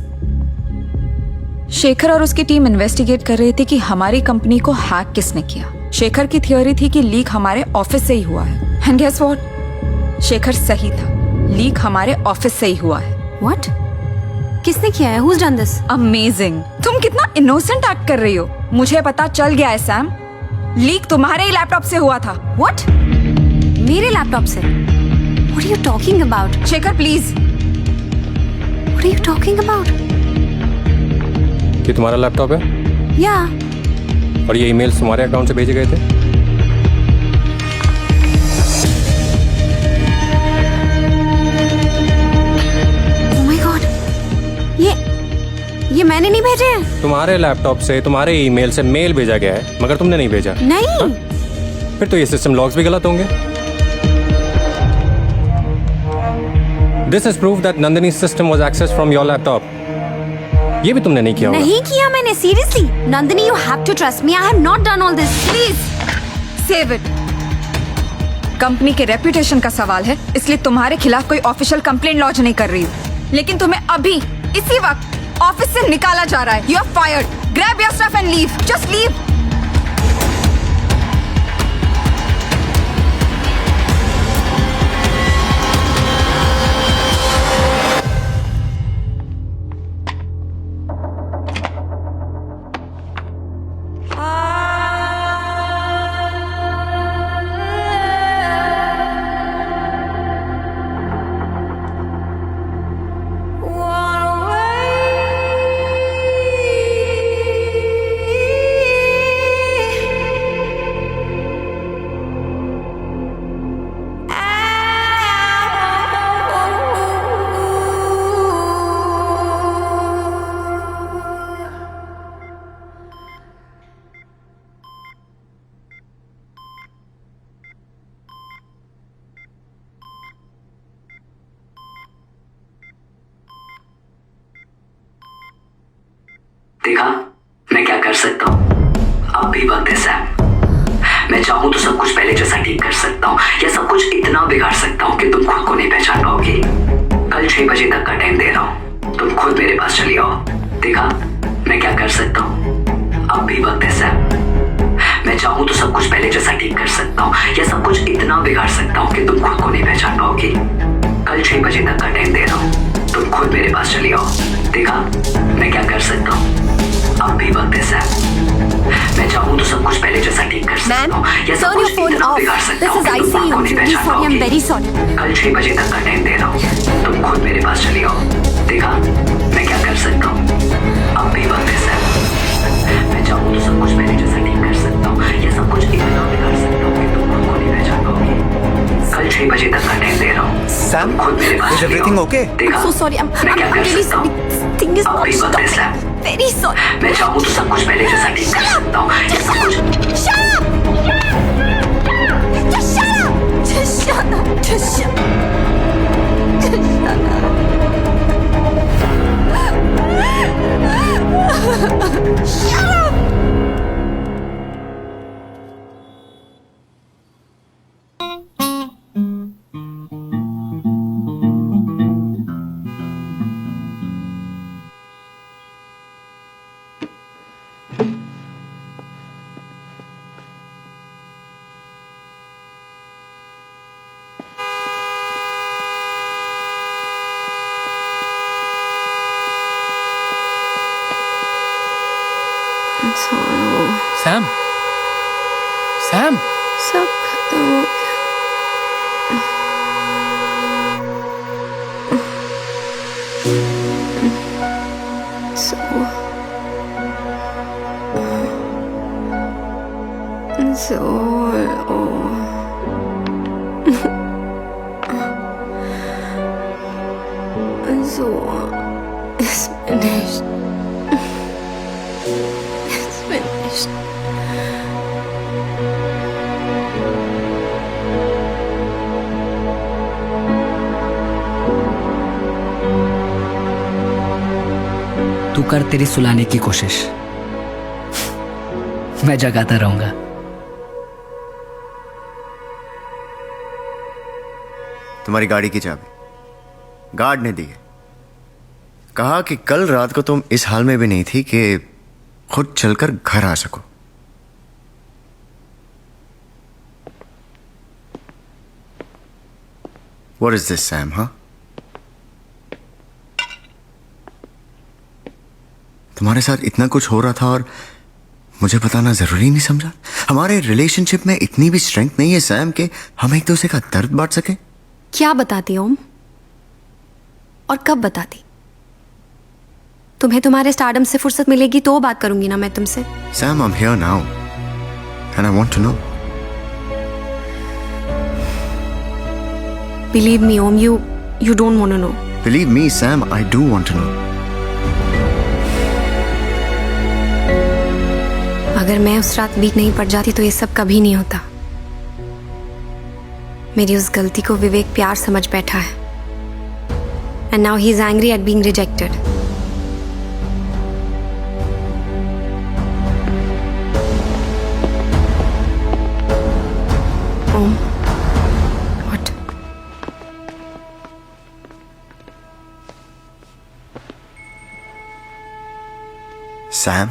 Shekhar और उसकी टीम इन्वेस्टिगेट कर रही थी कि हमारी कंपनी को हैक किसने किया। शेखर की थियोरी थी कि लीक हमारे ऑफिस से ही हुआ है। And guess what? शेखर सही था, लीक हमारे ऑफिस से ही हुआ है। What? किसने किया है? Who's done this? अमेजिंग। तुम कितना इनोसेंट एक्ट कर रही हो। मुझे पता चल गया है सैम, लीक तुम्हारे ही लैपटॉप से हुआ था। What? मेरे लैपटॉप से? What are you talking about? Shekhar please. What are you talking about? ये तुम्हारा लैपटॉप है? Yeah. और ये ईमेल्स तुम्हारे अकाउंट से भेजे गए थे? Oh my God. ये मैंने नहीं भेजे हैं। तुम्हारे लैपटॉप से, तुम्हारे ईमेल से मेल भेजा गया है, मगर तुमने नहीं भेजा। नहीं। हा? फिर तो ये सिस्टम लॉग्स भी गलत होंगे। This is proof that Nandini's system was accessed from your laptop. ये भी तुमने नहीं किया होगा। नहीं किया मैंने, seriously. Nandini, you have to trust me. I have not done all this. Please save it. Company के रेपुटेशन का सवाल है, इसलिए तुम्हारे खिलाफ कोई ऑफिशियल कंप्लेंट लॉन्च नहीं कर रही हूँ। लेकिन तुम्हें अभी इसी वक्त ऑफिस से निकाला जा रहा है। You are fired. Grab your stuff and leave. Just leave. देखा मैं क्या कर सकता हूँ। अब भी वक्त है सैम। मैं चाहूँ तो सब कुछ पहले जैसा ठीक कर सकता हूँ, या सब कुछ इतना बिगाड़ सकता हूँ कि तुम खुद को नहीं पहचान पाओगे। कल 6 बजे तक का टाइम दे रहा हूँ, तुम खुद मेरे पास चली आओ। देखा मैं क्या कर सकता हूँ। अब भी वक्त है सैम। मैं चाहूँ तो सब कुछ पहले जैसा ठीक कर सकता हूँ, या सब कुछ इतना बिगाड़ सकता हूँ कि तुम खुद को नहीं पहचान पाओगी। कल 6 बजे तक का टाइम दे रहा हूँ, तुम खुद मेरे पास चली आओ। देखा मैं क्या कर सकता हूँ। अब भी वक्त है सैम, मैं चाहूँ तो सब कुछ पहले जैसा ठीक कर सकता हूँ, या सब कुछ इतना बिगाड़ सकता हूँ कि तुम खुद को नहीं पहचान पाओगी। कल 6 बजे तक का टाइम दे रहा हूँ, तुम खुद मेरे पास चली आओ। देखा मैं क्या कर सकता हूँ। अब भी वक्त है सैम, मैं चाहूँ तो सब कुछ पहले जैसा ठीक कर सकता हूँ, या सब कुछ इतना बिगाड़ सकता हूँ कि तुम खुद को नहीं पहचान पाओगी। कल 6 बजे तक का टाइम दे रहा हूँ, सैम, खुद मेरे पास is everything okay? देखा So sorry, मैं क्या कर सकता हूँ। अब भी वक्त है सैम, Very sorry. मैं चाहूँ तो सब कुछ पहले जैसा ठीक कर सकता हूँ, या सब कुछ Shut up! Just shut up! Just shut up! Just shut up! Just shut up! Shut up! Sam, Sam, सब खत्म हो गया। It's finished. It's finished. तू कर तेरी सुलाने की कोशिश, मैं जगाता रहूंगा। तुम्हारी गाड़ी की चाबी गार्ड ने दी है। कहा कि कल रात को तुम इस हाल में भी नहीं थी कि खुद चलकर घर आ सको। What is this, Sam? हाँ, तुम्हारे साथ इतना कुछ हो रहा था और मुझे बताना जरूरी नहीं समझा? हमारे रिलेशनशिप में इतनी भी स्ट्रेंथ नहीं है सैम कि हम एक दूसरे का दर्द बांट सके। क्या बताती ओम, और कब बताती? तुम्हें तुम्हारे स्टारडम से फुर्सत मिलेगी तो बात करूंगी ना मैं तुमसे। Sam, I'm here now and I want to know. Believe me Om, you don't want to know. Believe me, Sam, I do want to know. अगर मैं उस रात वीक नहीं पड़ जाती तो ये सब कभी नहीं होता। मेरी उस गलती को विवेक प्यार समझ बैठा है, and now he is angry at being rejected. Om, what? Sam,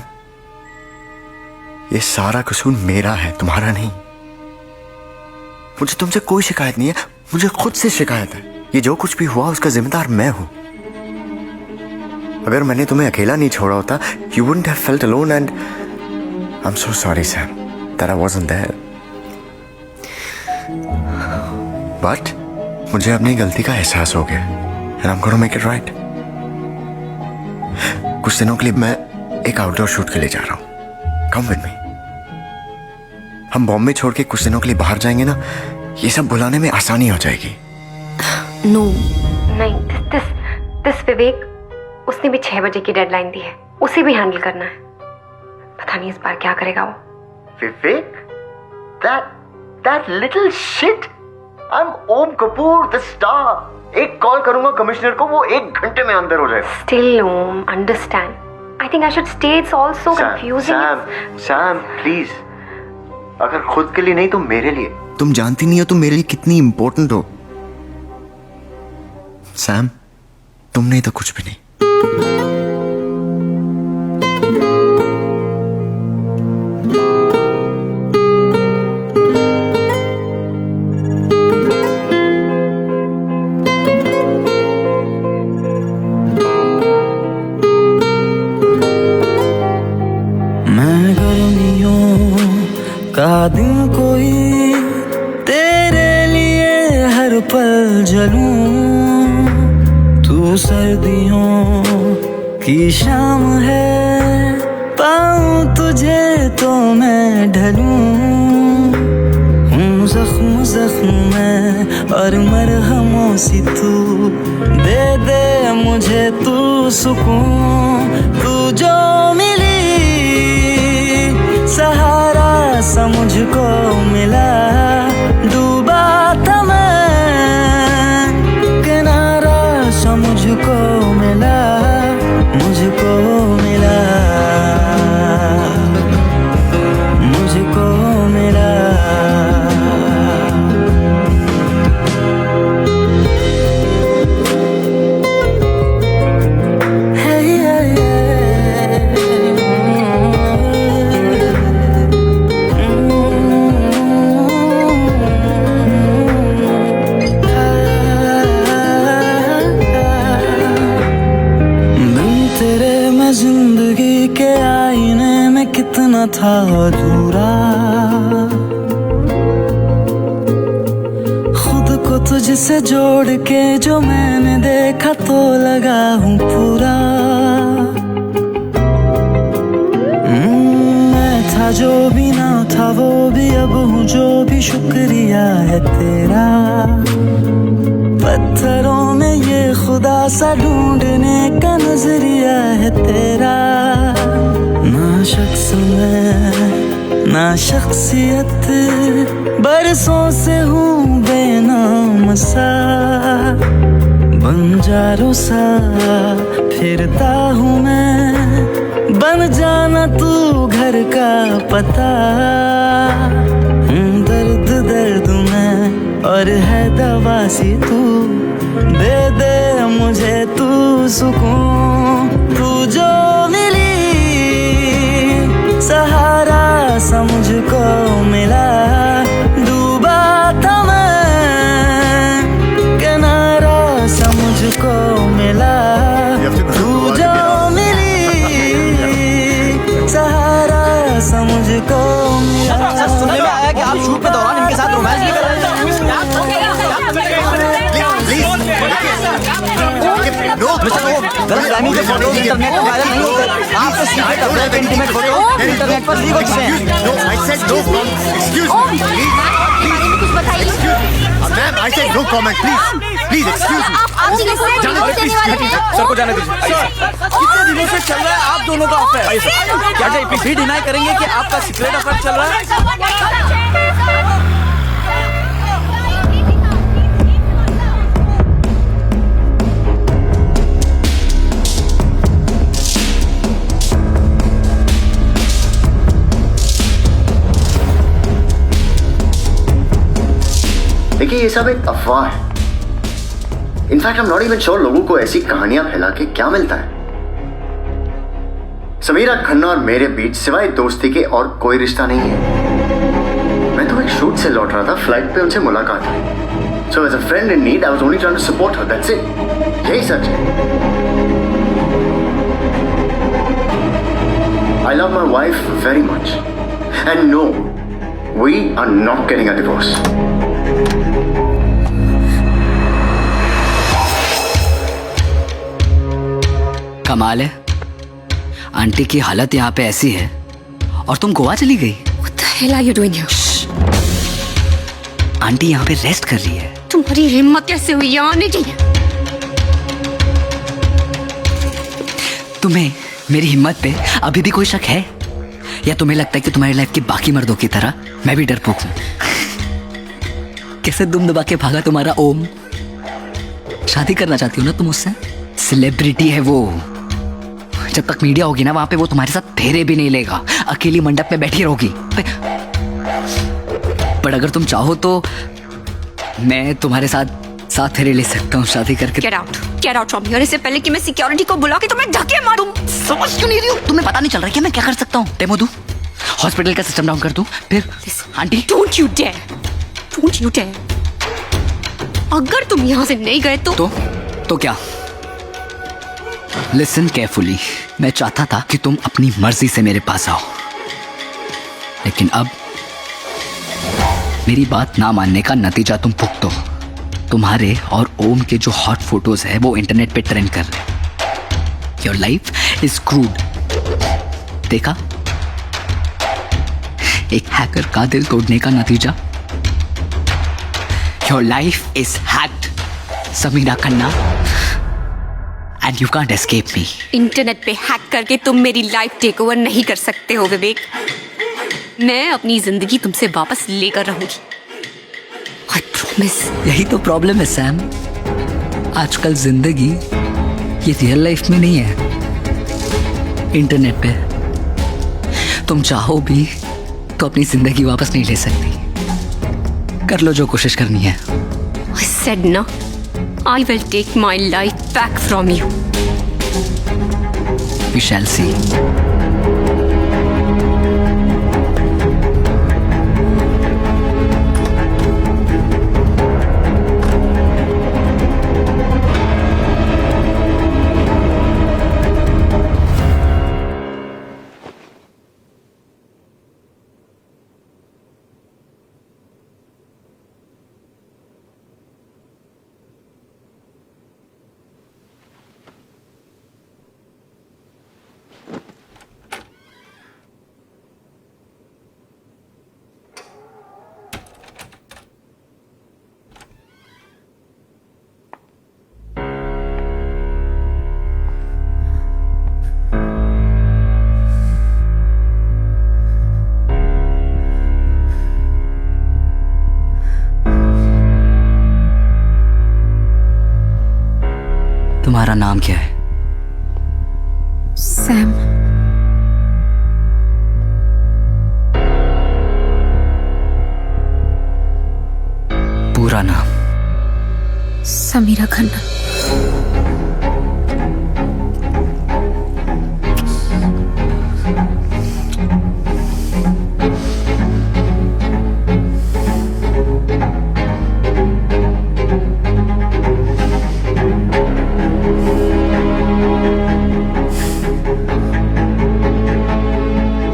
ये सारा कसूर मेरा है, तुम्हारा नहीं। मुझे तुमसे कोई शिकायत नहीं है, मुझे खुद से शिकायत है। ये जो कुछ भी हुआ उसका जिम्मेदार मैं हूं। अगर मैंने तुम्हें अकेला नहीं छोड़ा होता, you wouldn't have felt alone and I'm so sorry, Sam, that I wasn't there. But मुझे अपनी गलती का एहसास हो गया and I'm gonna make it right. कुछ दिनों के लिए मैं एक आउटडोर शूट के लिए जा रहा हूँ। Come with me. हम बॉम्बे छोड़ के कुछ दिनों के लिए बाहर जाएंगे ना, ये सब भुलाने में आसानी हो जाएगी। नो नहीं, दिस विवेक, उसने भी 6 बजे की डेडलाइन दी है, उसे भी हैंडल करना है। पता नहीं इस बार क्या करेगा वो। Vivek, that little shit. I'm Om Kapoor, the star. एक कॉल करूंगा कमिश्नर को, वो 1 घंटे में अंदर हो जाएगा। Still, Om, understand. I think I should stay. It's all so confusing. Sam, please. अगर खुद के लिए नहीं तो मेरे लिए। तुम जानती नहीं हो तुम मेरे लिए कितनी इंपॉर्टेंट हो। सैम, तुम नहीं तो कुछ भी नहीं। का दिन कोई तेरे लिए हर पल जलूं, तू सर्दियों की शाम है, पाऊं तुझे तो मैं ढलूं, हूँ जख्म जख्म में और मरहमों सी तू, दे दे मुझे तू सुकून, तू जो मिली सहारा सा मुझको मिला, डूबा था मैं किनारा सा मुझको मिला, मुझको मिला, मुझको मिला। जिंदगी के आईने में कितना था अधूरा, खुद को तुझसे जोड़ के जो मैंने देखा तो लगा हूँ पूरा, मैं था जो भी ना था वो भी अब हूँ जो भी, शुक्रिया है तेरा, पत्थरों में ये खुदा सा ढूंढने का नजरिया है तेरा, ना शख्स में ना शख्सियत, बरसों से हूँ बेनाम सा, बंजारों सा फिरता हूँ मैं, बन जाना तू घर का पता, दर्द दर्द में और है दवा सी तू, दे दे मुझे तू सुकून, तू जो मिली सहारा सा मुझको मिला, डूबा था मैं किनारा सा मुझको मिला, तू जो मिली सहारा सा मुझको मिला। सुनने में आया कि आप शूट के दौरान इनके साथ रोमांस भी कर रहे हैं। गलतफहमी के फोटो इंटरनेट पर वायरल नहीं होते, आपसे सीधे कपड़े पे इंटीमेट फोटो इंटरनेट पर लीक होते हैं। कुछ बताइए। Ma'am, I said no comment, please. Please excuse me. Sir को जाने दीजिए। कितने दिनों से चल रहा है आप दोनों का अफेयर? क्या भी डिनाई करेंगे कि आपका सीक्रेट अफेयर चल रहा है? देखिए ये सब एक अफवाह है। In fact I am not even sure लोगों को ऐसी कहानियां फैला के क्या मिलता है। समीरा खन्ना और मेरे बीच सिवाय दोस्ती के और कोई रिश्ता नहीं है। मैं तो एक शूट से लौट रहा था, फ्लाइट पे उनसे मुलाकात हुई। So as a friend in need I was only trying to support her, that's it. यही सच है। I love my wife very much and no, we are not getting a divorce. कमाल है, आंटी की हालत यहाँ पे ऐसी है और तुम गोवा चली गई। What the hell are you doing here? Aunty यहाँ पे रेस्ट कर रही है। तुम्हारी हिम्मत कैसे हुई यहाँ आने की? तुम्हें मेरी हिम्मत पे अभी भी कोई शक है, या तुम्हें लगता है कि तुम्हारी लाइफ के बाकी मर्दों की तरह मैं भी डरपोक हूँ? कैसे दुम दबा के भागा तुम्हारा ओम। शादी करना चाहती हो ना तुम उससे? सेलिब्रिटी है वो, जब तक मीडिया होगी ना वहां पे वो तुम्हारे साथ फेरे भी नहीं लेगा, अकेली मंडप में बैठी रहोगी। पर अगर तुम चाहो तो मैं तुम्हारे साथ फेरे ले सकता हूँ शादी करके। Get out from here। इससे पहले कि मैं सिक्योरिटी को बुला के तुम्हें धक्के मारूं। समझ क्यों नहीं रही हो? तुम्हें पता नहीं चल रहा कि मैं क्या कर सकता हूँ? डेमो दूं, हॉस्पिटल का सिस्टम डाउन कर दूं, फिर आंटी। Don't you dare! अगर तुम यहाँ से नहीं गए तो क्या? लिसन केयरफुली, मैं चाहता था कि तुम अपनी मर्जी से मेरे पास आओ, लेकिन अब मेरी बात ना मानने का नतीजा तुम भुगतो। तुम्हारे और ओम के जो हॉट फोटोज है वो इंटरनेट पे ट्रेंड कर रहे हैं। Your life is crude. देखा, एक हैकर का दिल तोड़ने का नतीजा। Your life is hacked Samira Khanna, and you can't escape me. Internet पे हैक करके तुम मेरी लाइफ टेक ओवर नहीं कर सकते हो विवेक। मैं अपनी जिंदगी तुमसे वापस लेकर रहूंगी, आई प्रॉमिस। यही तो प्रॉब्लम है सैम, आजकल जिंदगी ये रियल लाइफ में नहीं है, इंटरनेट पे। तुम चाहो भी तो अपनी जिंदगी वापस नहीं ले सकती। कर लो जो कोशिश करनी है। I said no. I will take my life back from you. We shall see. तुम्हारा नाम क्या है? सैम। पूरा नाम? समीरा खन्ना।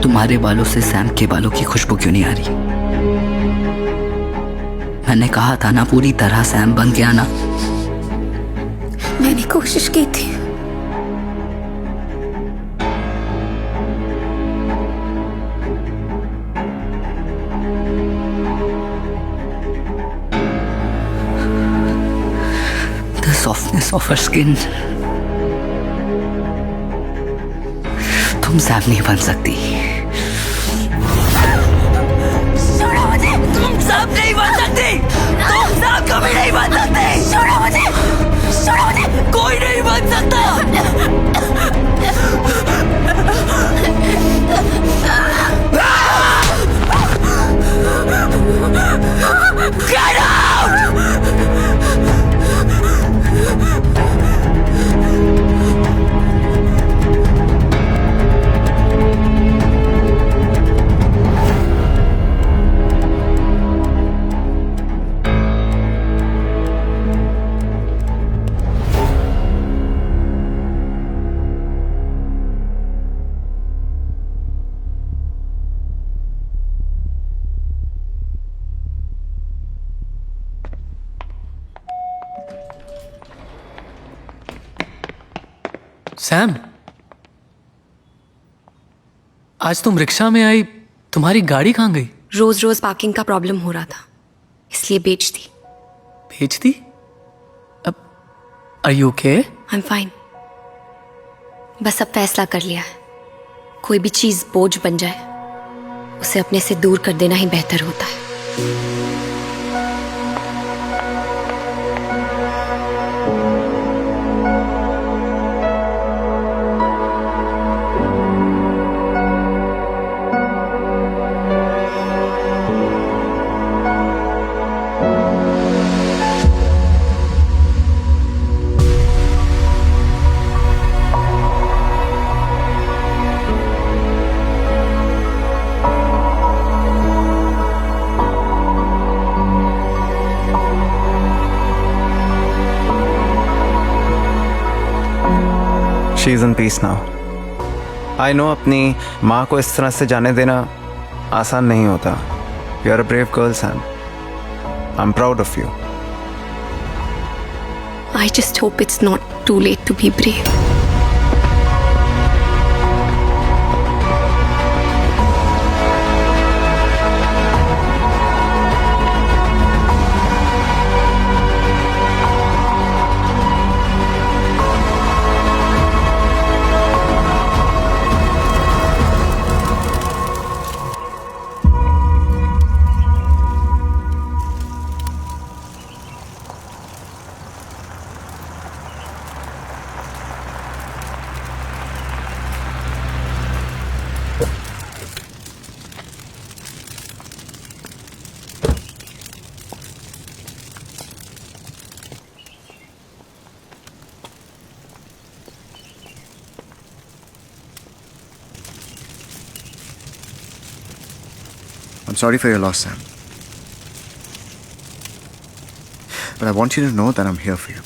तुम्हारे बालों से सैम के बालों की खुशबू क्यों नहीं आ रही? मैंने कहा था ना पूरी तरह सैम बन के आना। मैंने कोशिश की थी। The softness of her skin. तुम सैम नहीं बन सकती। तुम सब नहीं बन सकती। तुम सब कभी नहीं बन सकते। छोड़ो मुझे। कोई नहीं बन सकता। Get out! सैम, आज तुम रिक्शा में आई, तुम्हारी गाड़ी कहाँ गई? रोज रोज पार्किंग का प्रॉब्लम हो रहा था, इसलिए बेच दी। बेच दी? अब are you okay? I am fine. बस अब फैसला कर लिया है, कोई भी चीज बोझ बन जाए उसे अपने से दूर कर देना ही बेहतर होता है। She is in peace now. I know अपनी माँ को इस तरह से जाने देना आसान नहीं होता। You are a brave girl Sam. I'm proud of you. I just hope it's not too late to be brave. I'm sorry for your loss, Sam. But I want you to know that I'm here for you.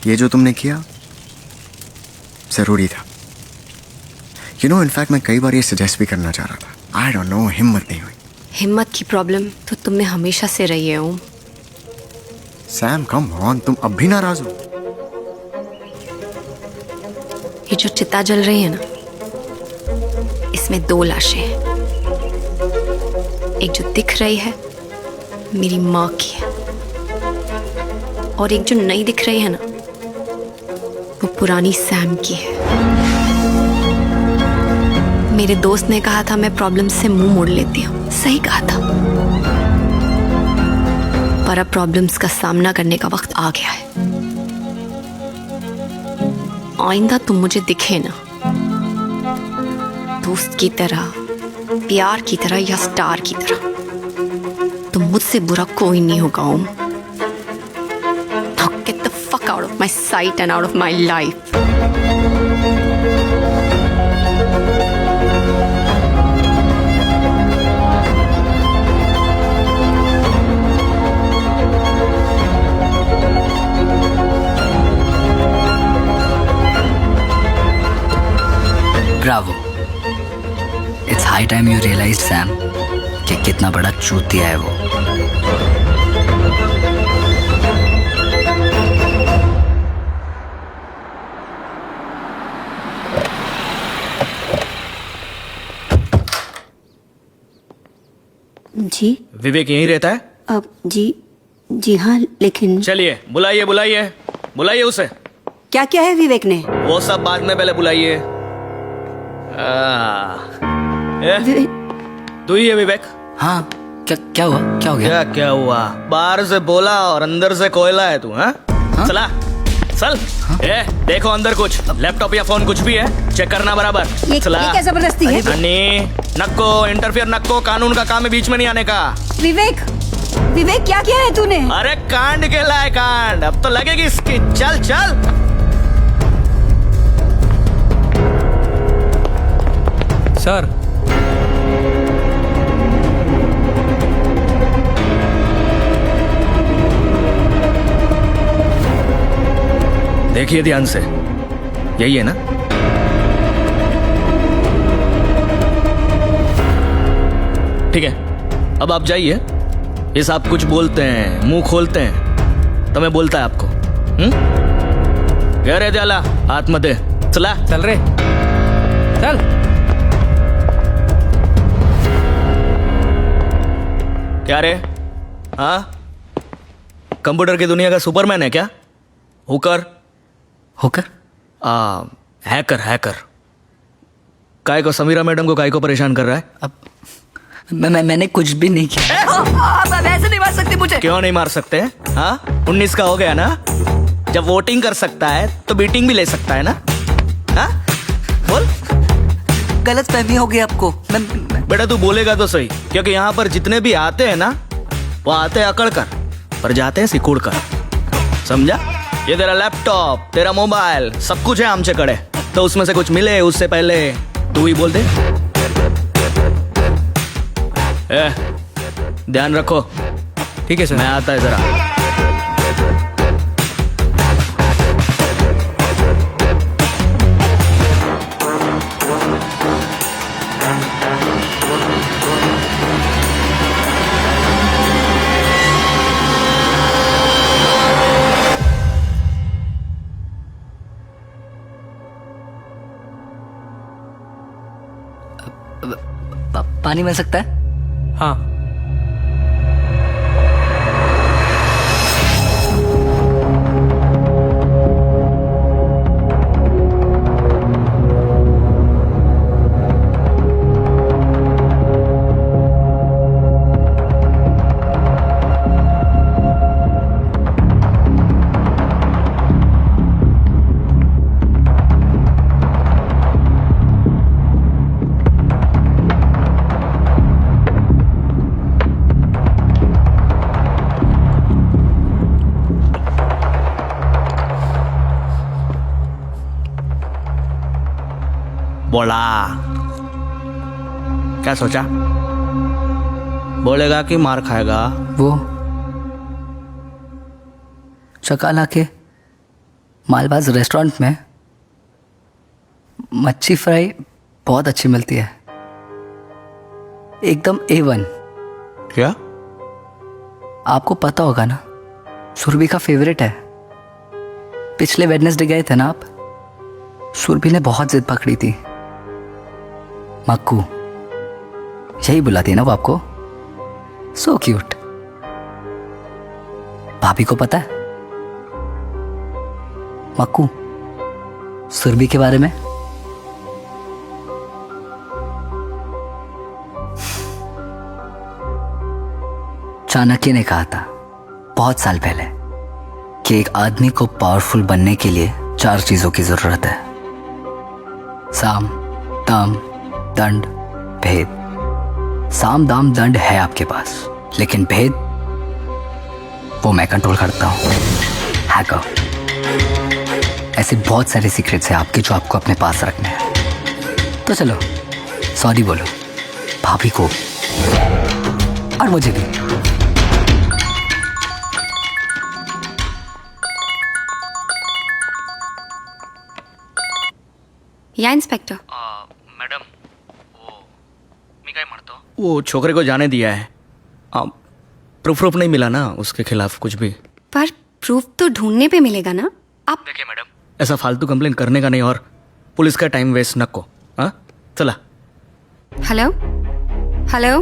ये जो तुमने किया जरूरी था. You know, in fact, मैं कई बार ये सजेस्ट भी करना चाह रहा था. I don't know, हिम्मत नहीं हुई. हिम्मत की प्रॉब्लम तो तुम में हमेशा से रही है ओम. सैम, कम ऑन, तुम अब भी नाराज हो? ये जो चिता जल रही है ना, इसमें 2 लाशें हैं. एक जो दिख रही है मेरी माँ की है, और एक जो नहीं दिख रही है ना, वो पुरानी सैम की है. मेरे दोस्त ने कहा था मैं प्रॉब्लम से मुंह मोड़ लेती हूँ. सही कहा था, पर अब प्रॉब्लम्स का सामना करने का वक्त आ गया है. आइंदा तुम मुझे दिखे ना, दोस्त की तरह, प्यार की तरह या स्टार की तरह, तो मुझसे बुरा कोई नहीं होगा ओम. Now get the fuck out of my sight and out of my life. Bravo. It's high time you realized, Sam, कि कितना बड़ा चूतिया है वो. जी विवेक यहीं रहता है? अब जी हाँ, लेकिन चलिए बुलाइए बुलाइए बुलाइए उसे. क्या क्या है विवेक ने? वो सब बाद में, पहले बुलाइए. तू ही है विवेक? हाँ. क्या हुआ? क्या हो गया? क्या हुआ? बाहर से बोला और अंदर से कोयला है तू. हाँ? चला चल. देखो अंदर कुछ लैपटॉप या फोन कुछ भी है, चेक करना बराबर. ये क्या जबरदस्ती है? नक्को इंटरफियर, नक्को, कानून का काम है, बीच में नहीं आने का. विवेक क्या किया है तूने? अरे कांड केला है कांड, अब तो लगेगी इसकी. चल चल. सर, देखिए ध्यान से, यही है ना? ठीक है, अब आप जाइए. ये सब कुछ बोलते हैं, मुंह खोलते हैं, तो मैं बोलता है आपको. क्या रे द्याला, हाथ मत दे. चला चल रे, चल. क्या रे? हाँ, कंप्यूटर की दुनिया का सुपरमैन है क्या? Hooker hacker. काय को समीरा मैडम को काय को परेशान कर रहा है? अब मैंने कुछ भी नहीं किया. आप ऐसे नहीं मार सकते मुझे. क्यों नहीं मार सकते? हाँ, 19 का हो गया ना, जब वोटिंग कर सकता है तो बीटिंग भी ले सकता है ना. हाँ बोल. गलत फहमी हो गई आपको. बेटा तू बोलेगा तो सही, क्योंकि यहाँ पर जितने भी आते हैं ना, वो आते हैं अकड़ कर, पर जाते हैं सिकुड़ कर. समझा? ये तेरा लैपटॉप, तेरा मोबाइल, सब कुछ है आमचे कड़े, तो उसमें से कुछ मिले उससे पहले तू ही बोल दे. ध्यान रखो. ठीक है सर. मैं आता है जरा. पानी मिल सकता है? हाँ। बोला क्या सोचा? बोलेगा कि मार खाएगा? वो चकाला के मालबाज रेस्टोरेंट में मच्छी फ्राई बहुत अच्छी मिलती है, एकदम A1। क्या? आपको पता होगा ना, सुरभि का फेवरेट है। पिछले वेडनेसडे गए थे ना आप, सुरभि ने बहुत जिद पकड़ी थी। मक्कू यही बुलाती है ना वो आपको, सो क्यूट। भाभी को पता है मक्कू सुरभि के बारे में? चाणक्य ने कहा था बहुत साल पहले कि एक आदमी को पावरफुल बनने के लिए 4 चीजों की जरूरत है: साम, दाम, दंड, भेद। साम, दाम, दंड है आपके पास, लेकिन भेद वो मैं कंट्रोल करता हूं, हैकर। ऐसे बहुत सारे सीक्रेट्स हैं आपके जो आपको अपने पास रखने हैं। तो चलो सॉरी बोलो भाभी को और मुझे भी। या इंस्पेक्टर? मैडम वो छोकरे को जाने दिया है। प्रूफ नहीं मिला ना उसके खिलाफ कुछ भी। पर प्रूफ तो ढूंढने पे मिलेगा ना। आप देखिए मैडम, ऐसा फालतू कंप्लेन करने का नहीं और पुलिस का टाइम वेस्ट न को। हाँ चला। हेलो हेलो,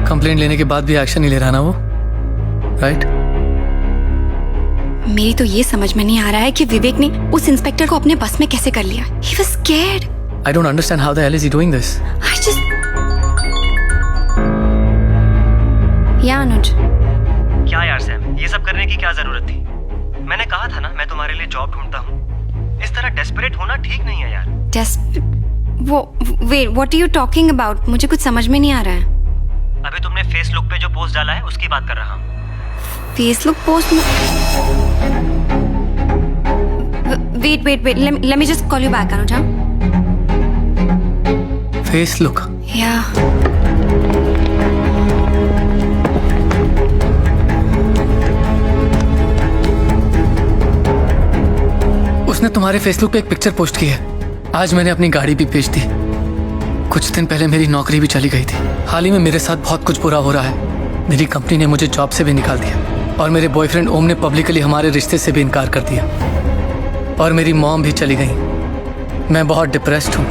कंप्लेंट लेने के बाद भी एक्शन नहीं ले रहा ना वो, राइट? मेरी तो ये समझ में नहीं आ रहा है कि विवेक ने उस इंस्पेक्टर को अपने बस में कैसे कर लिया। He was scared. I don't understand how the hell is he doing this. I just... या अनुज, क्या यार सैम, ये सब करने की क्या जरूरत थी? मैंने कहा था ना मैं तुम्हारे लिए जॉब ढूंढता हूँ। इस तरह डेस्परेट होना ठीक नहीं है यार। what are you talking about? मुझे कुछ समझ में नहीं आ रहा है। अभी तुमने फेसबुक पे जो पोस्ट डाला है उसकी बात कर रहा हूँ। फेसबुक पोस्ट में... wait, let me just call you back, Anuj. Facebook? या उसने तुम्हारे फेसबुक पे एक पिक्चर पोस्ट की है। आज मैंने अपनी गाड़ी भी बेच दी। कुछ दिन पहले मेरी नौकरी भी चली गई थी। हाल ही में मेरे साथ बहुत कुछ बुरा हो रहा है। मेरी कंपनी ने मुझे जॉब से भी निकाल दिया और मेरे बॉयफ्रेंड ओम ने पब्लिकली हमारे रिश्ते से भी इनकार कर दिया और मेरी मॉम भी चली गई। मैं बहुत डिप्रेस्ड हूँ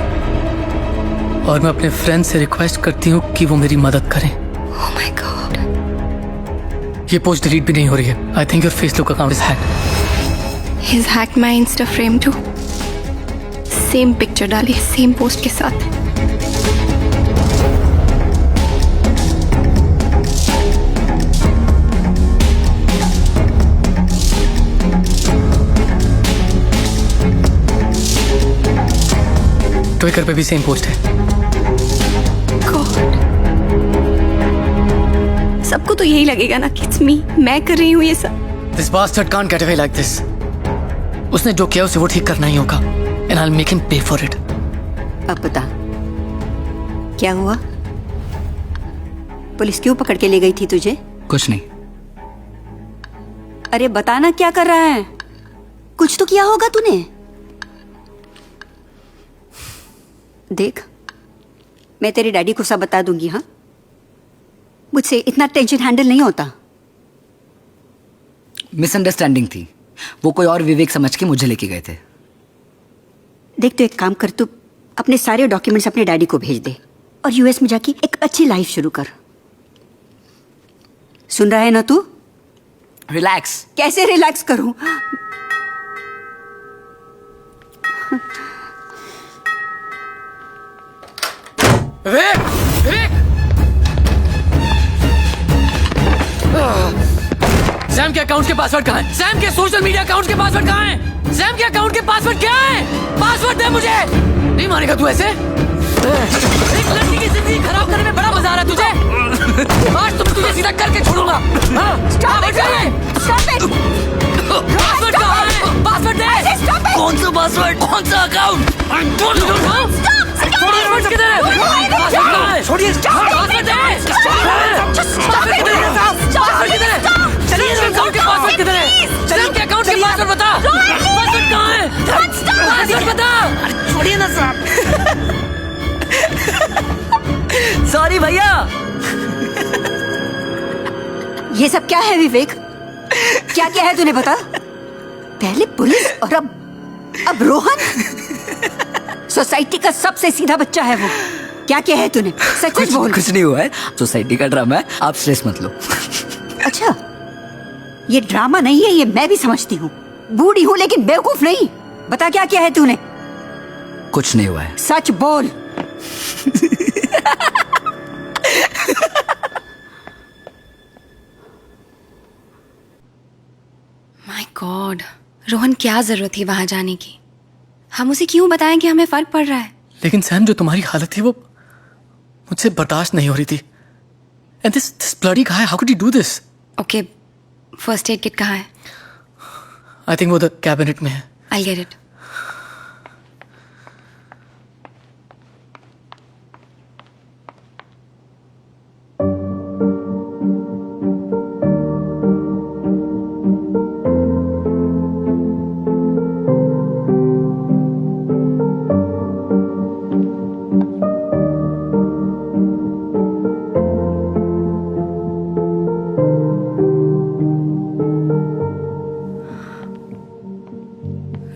और मैं अपने फ्रेंड से रिक्वेस्ट करती हूँ कि वो मेरी मदद करें। Oh my God. ये पोस्ट डिलीट भी नहीं हो रही है। I think your Facebook account is hacked. He's hacked my Insta frame too. Same picture डाली, सेम पोस्ट के साथ। ट्विटर पे भी सेम पोस्ट है। God. सबको तो यही लगेगा ना कि it's me, मैं कर रही हूँ ये सब। This bastard can't get away like this. उसने जो किया उसे वो ठीक करना ही होगा and I'll make him pay for it. अब बता क्या हुआ? पुलिस क्यों पकड़ के ले गई थी तुझे? कुछ नहीं। अरे बताना क्या कर रहा है? कुछ तो किया होगा तूने। देख, मैं तेरे डैडी को सब बता दूंगी। हाँ, मुझसे इतना टेंशन हैंडल नहीं होता। मिसअंडरस्टैंडिंग थी। वो कोई और विवेक समझ के मुझे लेके गए थे। देख, तो एक काम कर, तू अपने सारे डॉक्यूमेंट्स अपने डैडी को भेज दे और यूएस में जाके एक अच्छी लाइफ शुरू कर। सुन रहा है ना तू? रिलैक्स। कैसे रिलैक्स करूं? विवेक, विवेक! सैम के अकाउंट के पासवर्ड कहाँ है? सैम के सोशल मीडिया अकाउंट के पासवर्ड कहाँ है? सैम के अकाउंट के पासवर्ड क्या है? पासवर्ड दे मुझे। नहीं मानेगा तू ऐसे? एक लड़की की जिंदगी खराब करने में बड़ा मजा आ रहा है तुझे? आज तो मैं तुझे सीधा करके छोड़ूंगा। पासवर्ड कहाँ है? पासवर्ड दे। कौन सा पासवर्ड? कौन सा अकाउंट? पासवर्ड किधर है? पासवर्ड कहाँ है? छोड़िए। पासवर्ड दे। पासवर्ड किधर है? चलिए, अकाउंट के पासवर्ड किधर है? चलिए, के अकाउंट के पासवर्ड बता। पासवर्ड कहाँ है? पासवर्ड बता। छोड़िए ना साहब। सॉरी भैया। ये सब क्या है विवेक? क्या क्या है तूने बता? पहले पुलिस और अब रोहन। सोसाइटी का सबसे सीधा बच्चा है वो। क्या क्या है तूने? सच बोल। कुछ नहीं हुआ है, सोसाइटी का ड्रामा है, आप स्ट्रेस मत लो। अच्छा, ये ड्रामा नहीं है, ये मैं भी समझती हूँ। बूढ़ी हूँ लेकिन बेवकूफ नहीं। बता क्या क्या है तूने? कुछ नहीं हुआ है। सच बोल। माय गॉड, रोहन क्या जरूरत थी वहां जाने की? हम उसे क्यों बताएं कि हमें फर्क पड़ रहा है? लेकिन सैम, जो तुम्हारी हालत थी वो मुझसे बर्दाश्त नहीं हो रही थी। And this bloody guy, how could he do this? Okay, first aid kit कहाँ है? I think वो द कैबिनेट में है। I'll get it.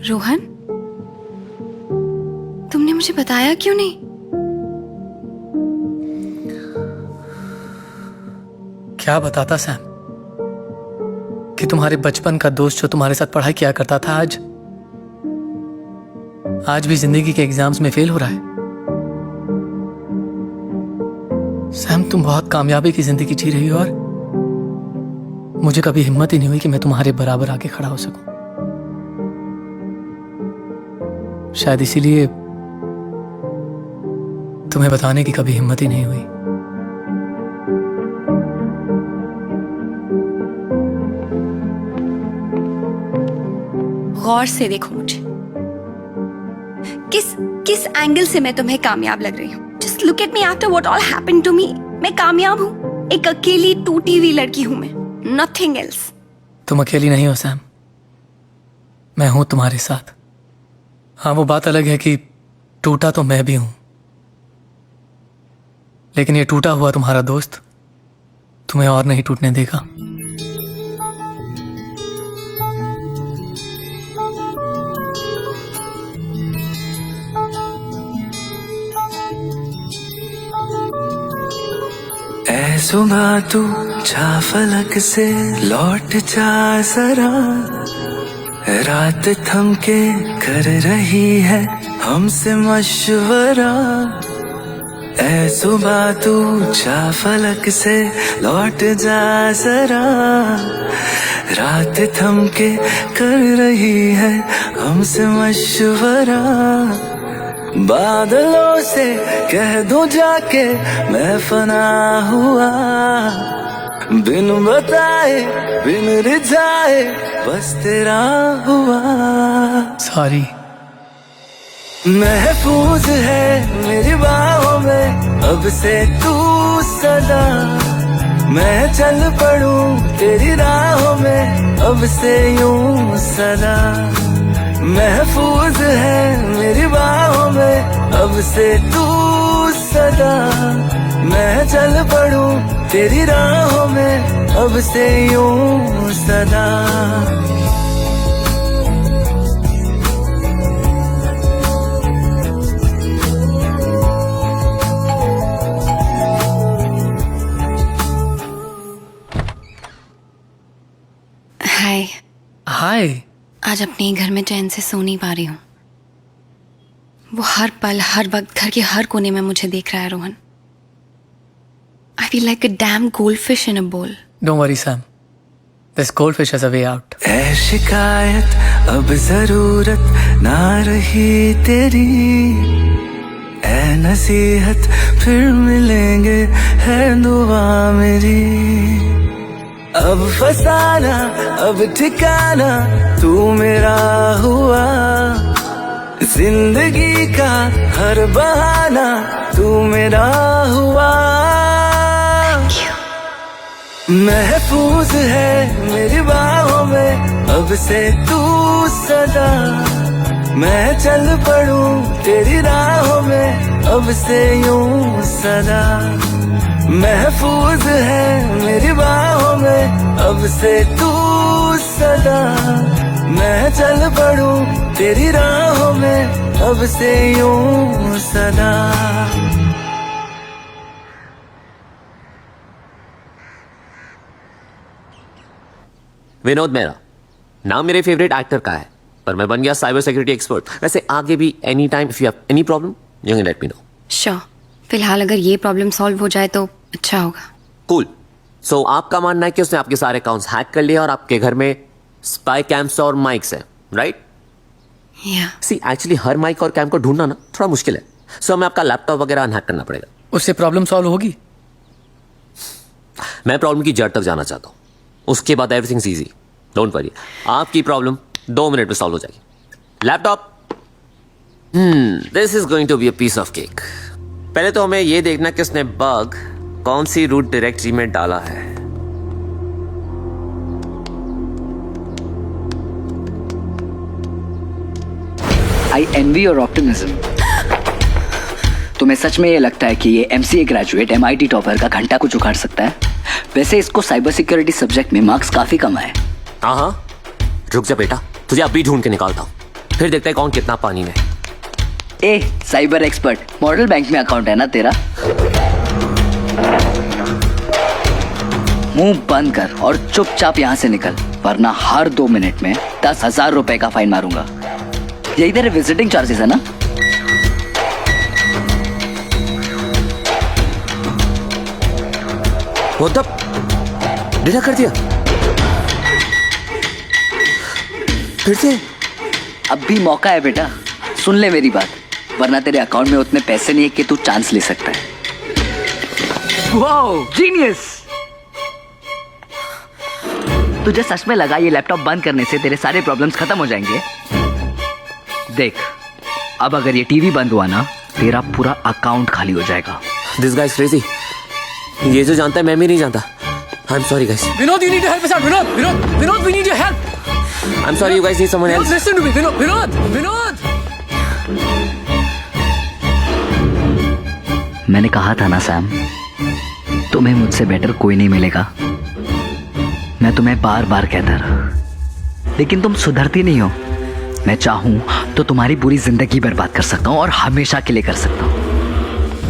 रोहन, तुमने मुझे बताया क्यों नहीं? क्या बताता सैम कि तुम्हारे बचपन का दोस्त जो तुम्हारे साथ पढ़ाई किया करता था आज भी जिंदगी के एग्जाम्स में फेल हो रहा है। सैम, तुम बहुत कामयाबी की जिंदगी जी रही हो और मुझे कभी हिम्मत ही नहीं हुई कि मैं तुम्हारे बराबर आके खड़ा हो सकूं। शायद इसीलिए तुम्हें बताने की कभी हिम्मत ही नहीं हुई। गौर से देखो मुझे। किस एंगल से मैं तुम्हें कामयाब लग रही हूँ? Just look at me after what all happened to me. मैं कामयाब हूँ। एक अकेली टूटी हुई लड़की हूँ मैं, नथिंग एल्स। तुम अकेली नहीं हो सैम, मैं हूं तुम्हारे साथ। हाँ, वो बात अलग है कि टूटा तो मैं भी हूं, लेकिन ये टूटा हुआ तुम्हारा दोस्त तुम्हें और नहीं टूटने देगा। ऐ सुबह तू जा फलक से लौट जा जरा, रात थम के कर रही है हमसे मशवरा। ऐ सुबह तू जा फलक से लौट जा जरा, रात थम के कर रही है हमसे मशवरा। बादलों से कह दूं जाके मैं फना हुआ, बिन बताए बिन रिझाए बस तेरा हुआ। सॉरी। महफूज है मेरी बाहों में अब से तू सदा, मैं चल पड़ूं तेरी राहों में अब से यूं सदा। महफूज है मेरी बाहों में अब से तू सदा, मैं चल पड़ूं तेरी राहों में अब से यूं सदा। हाय। हाय। आज अपने ही घर में चैन से सो नहीं पा रही हूँ। वो हर पल हर वक्त घर के हर कोने में मुझे देख रहा है Rohan. I feel like a damn goldfish in a bowl. Don't worry, Sam. This goldfish has a way out. ऐ शिकायत अब जरूरत ना रही तेरी, ऐ नसीहत फिर मिलेंगे है दुआ मेरी। अब फसाना अब ठिकाना तू मेरा हुआ, जिंदगी का हर बहाना तू मेरा हुआ। महफूज है मेरी बाहों में अब से तू सदा, मैं चल पड़ूं तेरी राहों में अब से यूं सदा। महफूज है मेरी बाहों में अब से तू सदा, मैं चल पड़ूं तेरी राहों में अब से यूं सदा। विनोद मेहरा नाम मेरे फेवरेट एक्टर का है, पर मैं बन गया साइबर सिक्योरिटी एक्सपर्ट। वैसे आगे भी any time if you have any problem you can let me know. Sure. फिलहाल अगर ये प्रॉब्लम सॉल्व हो जाए तो अच्छा होगा। कूल। सो आपका मानना है कि उसने आपके सारे अकाउंट्स हैक कर लिए और आपके घर में स्पाई कैम्स और माइक्स हैं, राइट? या सी एक्चुअली हर माइक और कैम को ढूंढना ना थोड़ा मुश्किल है, सो हमें आपका लैपटॉप वगैरह अनहैक करना पड़ेगा। उससे प्रॉब्लम सॉल्व होगी? मैं प्रॉब्लम की जड़ तक जाना चाहता हूँ, उसके बाद एवरीथिंग इजी। डोंट वरी, आपकी प्रॉब्लम 2 मिनट में सॉल्व हो जाएगी। Laptop, this is going to be a piece of cake. पहले तो हमें यह देखना कि उसने बग कौन सी रूट डायरेक्टरी में डाला है। आई एनवी योर ऑप्टिमिज्म। तुम्हें सच में ये लगता है कि ये MCA ग्रेजुएट MIT टॉपर का घंटा कुछ उखाड़ सकता है? वैसे इसको साइबर सिक्योरिटी सब्जेक्ट में मार्क्स काफी कम आए। हाँ, रुक जा बेटा, तुझे अभी ढूंढ के निकालता हूँ, फिर देखते हैं कौन कितना पानी में। ए साइबर एक्सपर्ट, मॉडल बैंक में अकाउंट है ना तेरा? मुंह बंद कर और चुपचाप यहाँ से निकल, वरना हर 2 मिनट में 10,000 रुपए का फाइन मारूंगा। यही तेरे विजिटिंग चार्जेस है ना? वो तब डिलीट कर दिया फिर से? अब भी मौका है बेटा, सुन ले मेरी बात, वरना तेरे अकाउंट में उतने पैसे नहीं है कि तू चांस ले सकता है। Wow, genius! तुझे सच में लगा ये लैपटॉप बंद करने से तेरे सारे प्रॉब्लम्स खत्म हो जाएंगे? देख, अब अगर ये टीवी बंद हुआ ना, तेरा पूरा अकाउंट खाली हो जाएगा। This guys crazy. ये जो जानता है मैं भी नहीं जानता। I am sorry guys. Vinod, you need to help us out. Vinod, we need your help. I'm sorry, you guys need someone else. Listen to me, Vinod. मैंने कहा था ना सैम, तुम्हें मुझसे बेटर कोई नहीं मिलेगा। मैं तुम्हें बार बार कहता रहा, लेकिन तुम सुधरती नहीं हो। मैं चाहूं तो तुम्हारी पूरी जिंदगी बर्बाद कर सकता हूं और हमेशा के लिए कर सकता हूं।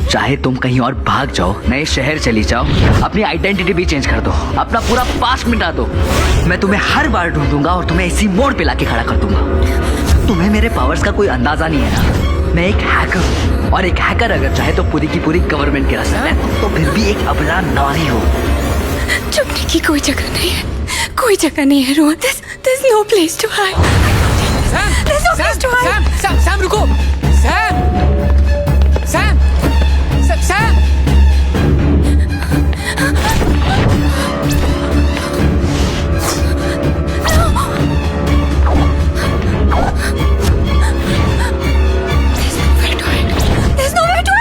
चाहे तुम कहीं और भाग जाओ, नए शहर चली जाओ, अपनी आइडेंटिटी भी चेंज कर दो, अपना पूरा पास्ट मिटा दो, मैं तुम्हें हर बार ढूंढूंगा और तुम्हें इसी मोड़ पे लाके खड़ा कर दूंगा। तुम्हें मेरे पावर्स का कोई अंदाजा नहीं है ना? मैं एक हैकर हूँ, और एक हैकर अगर चाहे तो पूरी की पूरी गवर्नमेंट गिरा सकता है, तो फिर भी एक अबला नारी हो। छुपने की कोई जगह नहीं है, कोई जगह नहीं है Rohan. There's no place to hide. There's no place to hide. Sam रुको। Sam. There's no place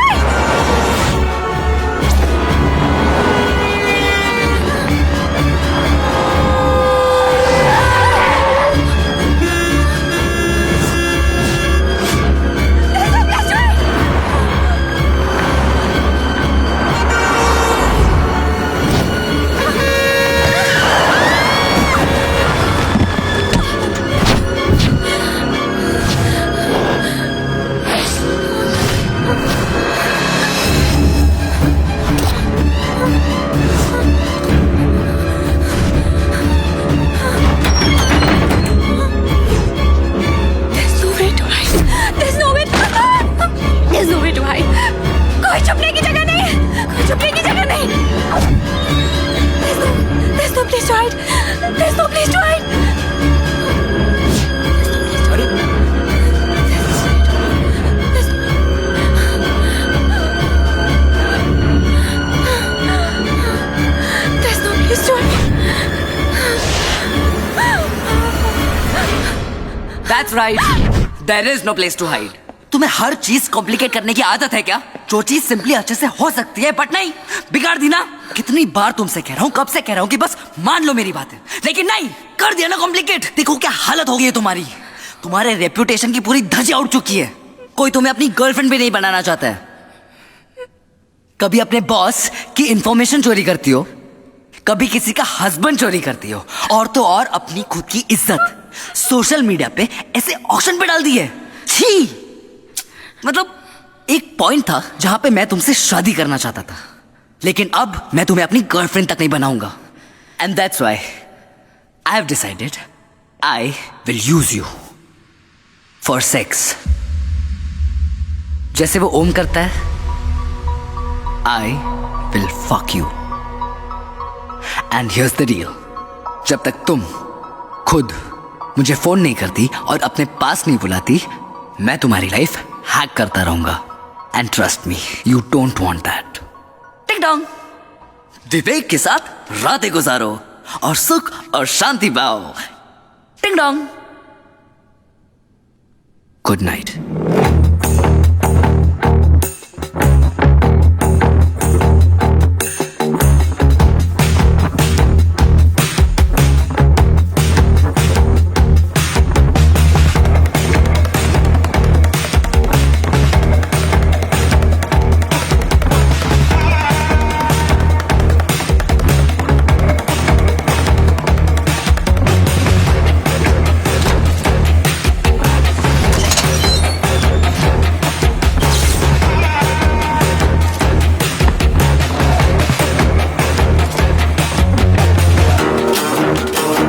That's right. There is no place to hide. तुम्हें हर चीज कॉम्प्लिकेट करने की आदत है क्या? जो चीज सिंपली अच्छे से हो सकती है बट नहीं, बिगाड़ दी ना। कितनी बार तुमसे कह रहा हूँ, कब से कह रहा हूँ कि बस मान लो मेरी बातें, लेकिन नहीं, कर दिया ना कॉम्प्लिकेट। देखो क्या हालत हो गई है तुम्हारी। तुम्हारे रेप्यूटेशन की पूरी धज्जियां उड़ चुकी है। कोई तुम्हें अपनी गर्लफ्रेंड भी नहीं बनाना चाहता है। कभी अपने बॉस की इंफॉर्मेशन चोरी करती हो, कभी किसी का हस्बैंड चोरी करती हो, और तो और अपनी खुद की इज्जत सोशल मीडिया पे ऐसे ऑक्शन पे डाल दी है। छी! मतलब एक पॉइंट था जहां पे मैं तुमसे शादी करना चाहता था, लेकिन अब मैं तुम्हें अपनी गर्लफ्रेंड तक नहीं बनाऊंगा। And that's why I have decided I will use you for sex. जैसे वो ओम करता है, I will fuck you. And here's the deal, जब तक तुम खुद मुझे फोन नहीं करती और अपने पास नहीं बुलाती, मैं तुम्हारी लाइफ हैक करता रहूंगा। And trust me, you don't want that. Tick dong, Vivek के साथ रातें गुजारो और सुख और शांति पाओ। टिंग डोंग, गुड नाइट।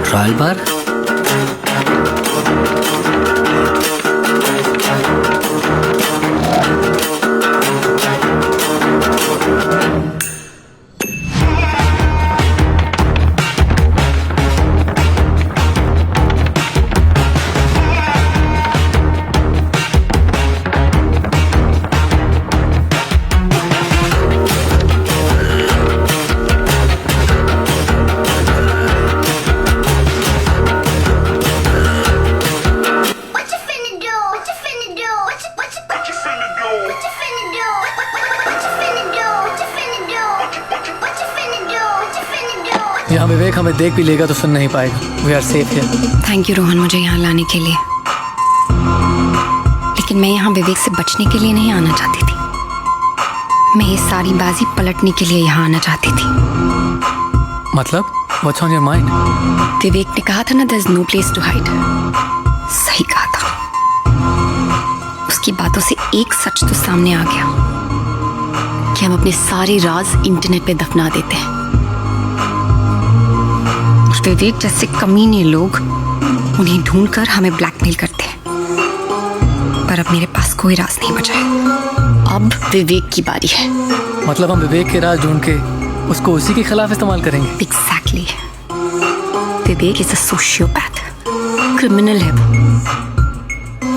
ट्रायल बार, यहाँ विवेक हमें देख भी लेगा तो सुन नहीं पाएगा। We are safe here. Thank you Rohan मुझे यहाँ लाने के लिए, लेकिन मैं यहाँ विवेक से बचने के लिए नहीं आना चाहती थी। मैं ये सारी बाजी पलटने के लिए यहाँ आना चाहती थी। मतलब what's on your mind? Vivek ने कहा था ना, there is no place to hide. सही कहा था। उसकी बातों से एक सच तो सामने आ गया कि हम अपने सारे राज इंटरनेट पे दफना देते हैं। विवेक जैसे कमीने लोग उन्हें ढूंढकर हमें ब्लैकमेल करते हैं, पर अब मेरे पास कोई राज नहीं बचा है। अब विवेक की बारी है। मतलब हम विवेक के राज ढूंढ के उसको उसी के खिलाफ इस्तेमाल करेंगे? Exactly. Vivek is a sociopath, criminal है वो,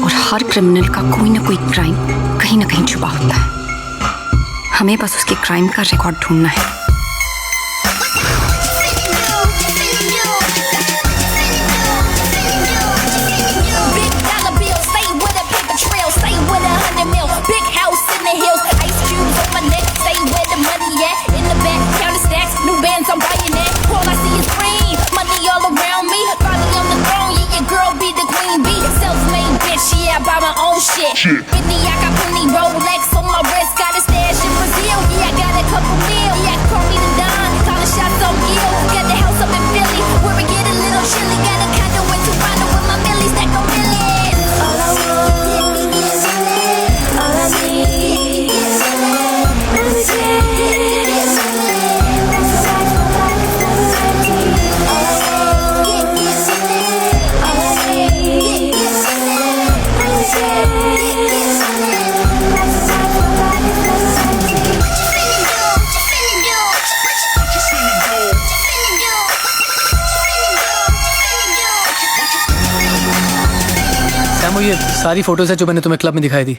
और हर क्रिमिनल का कोई ना कोई क्राइम कहीं ना कहीं छुपा होता है। हमें बस उसके क्राइम का रिकॉर्ड ढूंढना है। I'm buying that. All I see is green, money all around me. Finally on the throne, yeah, your girl be the queen bee. Self-made bitch, yeah, I buy my own shit. Whitney, I got plenty Rolex on my wrist, got a stash in Brazil. Yeah, I got a couple mil. Yeah, call me the Don, calling shots on you. Got the house up in Philly, where we get a little chilly. Got a condo in Toronto with my millies, stack on millions. All I want is all I need is सैमो, ये सारी फोटोज है जो मैंने तुम्हें क्लब में दिखाई दी,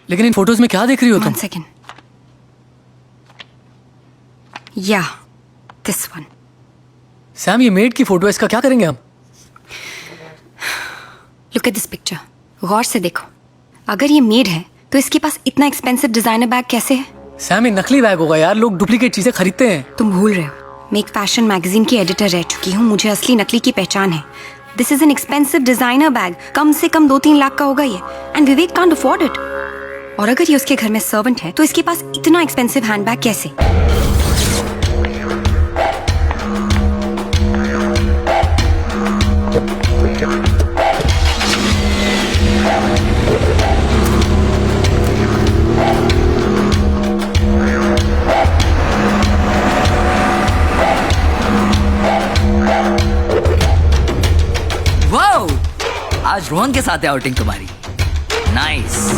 लेकिन इन फोटोज में क्या देख रही हो तुम? 1 second. या दिस वन। सैम, ये मेड की फोटो है, इसका क्या करेंगे हम? लुक एट दिस पिक्चर, गौर से देखो। अगर ये मेड है तो इसके पास इतना एक्सपेंसिव डिजाइनर बैग कैसे है? सैम, ये नकली बैग होगा यार, लोग डुप्लीकेट चीजें खरीदते हैं। तुम भूल रहे हो, मैं एक फैशन मैगजीन की एडिटर रह चुकी हूँ, मुझे असली नकली की पहचान है। This is an expensive designer bag, कम से कम 2-3 लाख का होगा ये, and Vivek can't afford it. और अगर ये उसके घर में सर्वेंट है तो इसके पास इतना एक्सपेंसिव हैंडबैग कैसे? वाओ, आज रोहन के साथ है आउटिंग तुम्हारी। नाइस।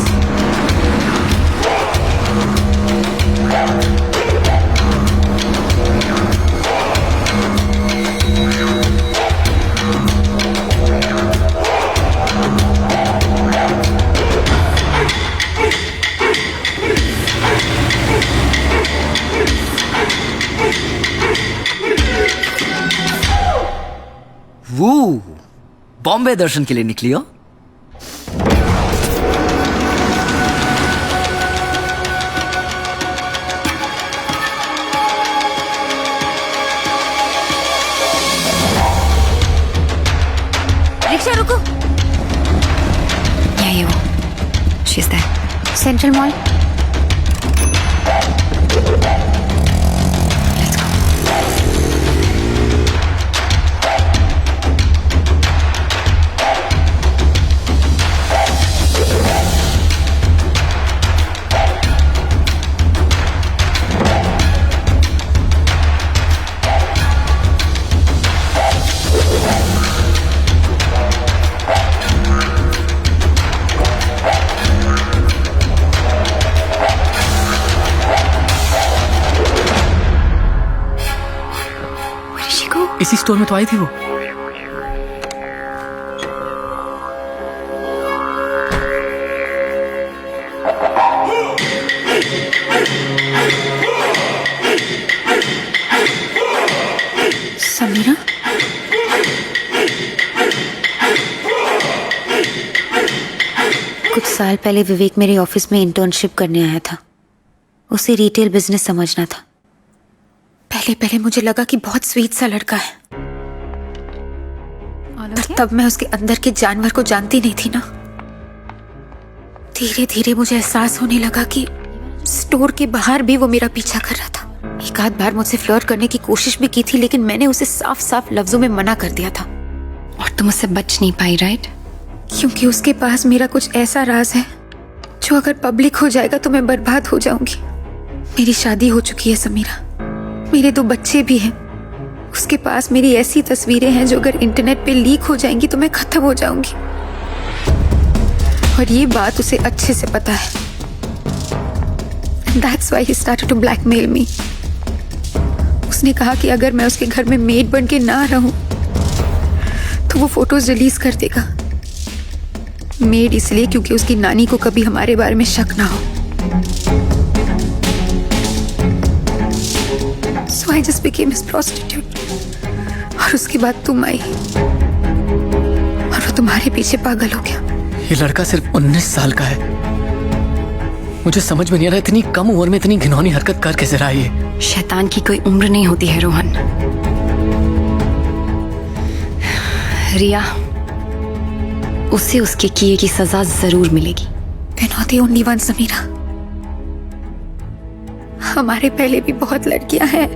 वो बॉम्बे दर्शन के लिए निकली हो? रिक्शा रुको। यही वो, she is there. Central mall. इसी स्टोर में तो आई थी वो। समीरा? कुछ साल पहले विवेक मेरे ऑफिस में इंटर्नशिप करने आया था। उसे रिटेल बिजनेस समझना था। पहले पहले मुझे लगा कि बहुत स्वीट सा लड़का है, पर तब मैं उसके अंदर के जानवर को जानती नहीं थी ना। धीरे धीरे मुझे एहसास होने लगा कि स्टोर के बाहर भी वो मेरा पीछा कर रहा था। एक आध बार मुझसे फ्लर्ट करने की कोशिश भी की थी, लेकिन मैंने उसे साफ साफ लफ्जों में मना कर दिया था। और तुम उससे बच नहीं पाई, राइट? क्योंकि उसके पास मेरा कुछ ऐसा राज है जो अगर पब्लिक हो जाएगा तो मैं बर्बाद हो जाऊंगी। मेरी शादी हो चुकी है समीरा, मेरे 2 बच्चे भी हैं। उसके पास मेरी ऐसी तस्वीरें हैं जो अगर इंटरनेट पे लीक हो जाएंगी तो मैं खत्म हो जाऊंगी, और ये बात उसे अच्छे से पता है। That's why he started to blackmail me. उसने कहा कि अगर मैं उसके घर में मेड बन के ना रहूं तो वो फोटोज रिलीज कर देगा। मेड इसलिए क्योंकि उसकी नानी को कभी हमारे बारे में शक ना हो। So I just became his prostitute. और उसके बाद तुम आई और वो तुम्हारे पीछे पागल हो गया। ये लड़का सिर्फ 19 साल का है। मुझे समझ में नहीं आ रहा इतनी कम उम्र में इतनी घिनौनी हरकत कर कैसे रहा है ये। शैतान की कोई उम्र नहीं होती है रोहन। रिया, उसे उसके किए की सजा जरूर मिलेगी। We're not the only ones, Samira. हमारे पहले भी बहुत लड़कियां हैं।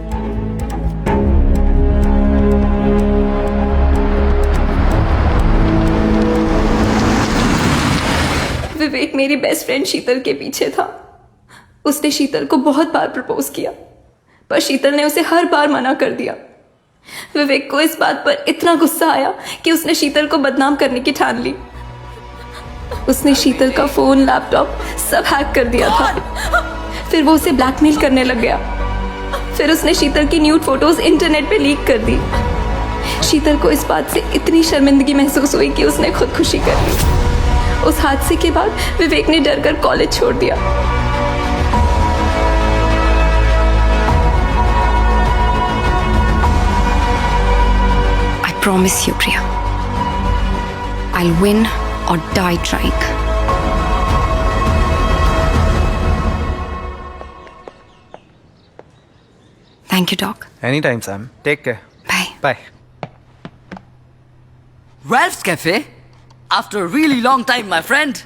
विवेक मेरी बेस्ट फ्रेंड शीतल के पीछे था। उसने शीतल को बहुत बार प्रपोज किया, पर शीतल ने उसे हर बार मना कर दिया। विवेक को इस बात पर इतना गुस्सा आया कि उसने शीतल को बदनाम करने की ठान ली। उसने शीतल का फोन, लैपटॉप सब हैक कर दिया था। फिर वो उसे ब्लैकमेल करने लग गया। फिर उसने शीतल की न्यूड फोटोज इंटरनेट पे लीक कर दी। शीतल को इस बात से इतनी शर्मिंदगी महसूस हुई कि उसने खुदकुशी कर ली। उस हादसे के बाद विवेक ने डरकर कॉलेज छोड़ दिया। I promise you, Priya, I'll win or die trying. Thank you, Doc. Anytime, Sam. Take care. Bye. Bye. Ralph's Cafe? After a really long time, my friend.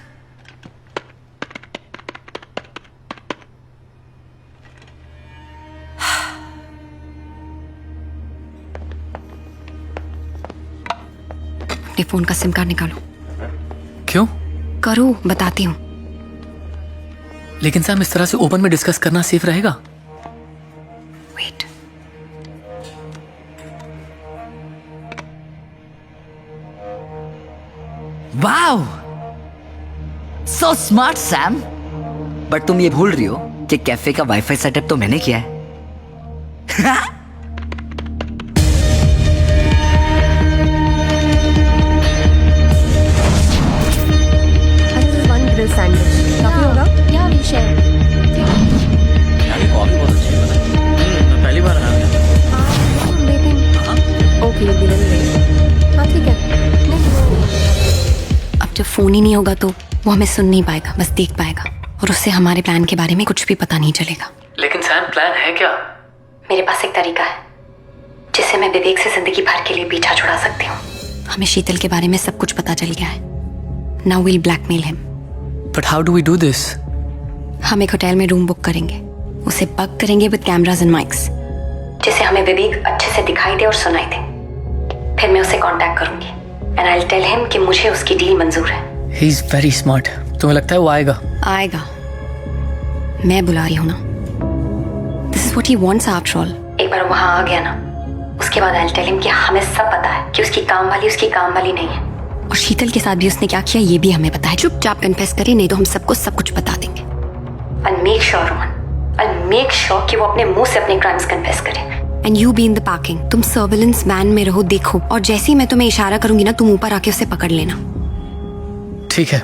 अपने फोन का सिम कार्ड निकालो। क्यों? करो, बताती हूँ। लेकिन सैम, इस तरह से ओपन में डिस्कस करना सेफ रहेगा? Wait. Wow, so smart Sam. But तुम ये भूल रही हो कि कैफे का वाईफाई सेटअप तो मैंने किया है। काफी होगा? या वी शेयर। कॉफी बहुत अच्छी है। मैं पहली बार आया। ओके, हाँ ठीक है। अब जब फोन ही नहीं होगा तो वो हमें सुन नहीं पाएगा, बस देख पाएगा, और उससे हमारे प्लान के बारे में कुछ भी पता नहीं चलेगा। लेकिन सैम, प्लान है क्या? मेरे पास एक तरीका है जिससे मैं विवेक से जिंदगी भर के लिए पीछा छुड़ा सकती हूँ। हमें शीतल के बारे में सब कुछ पता चल गया है। Now we'll blackmail him. But how do we do this? हम एक होटल में रूम बुक करेंगे, उसे बग करेंगे विद कैमरास एंड माइक्स, जिससे हमें विवेक अच्छे से दिखाई दे और सुनाई दे। फिर मैं उसे कांटेक्ट करूंगी and I will tell him कि मुझे उसकी डील मंजूर है। He is very smart. तुम्हें लगता है वो आएगा? आएगा, मैं बुला रही हूँ ना। This is what he wants after all. एक बार वहां आ गया ना, उसके बाद आई विल टेल हिम कि हमें सब पता है कि उसकी काम वाली नहीं है, और शीतल के साथ भी उसने क्या किया ये भी हमें पता है। चुपचाप कन्फेस करे, नहीं तो हम सबको सब कुछ बता देंगे। I'll make sure, Rohan, I'll make sure कि वो अपने मुंह से अपने क्राइम्स कन्फेस करे। And you be in the parking. तुम सर्विलेंस वैन में रहो, देखो, और जैसे ही मैं तुम्हें इशारा करूंगी ना, तुम ऊपर आके उसे पकड़ लेना। ठीक है।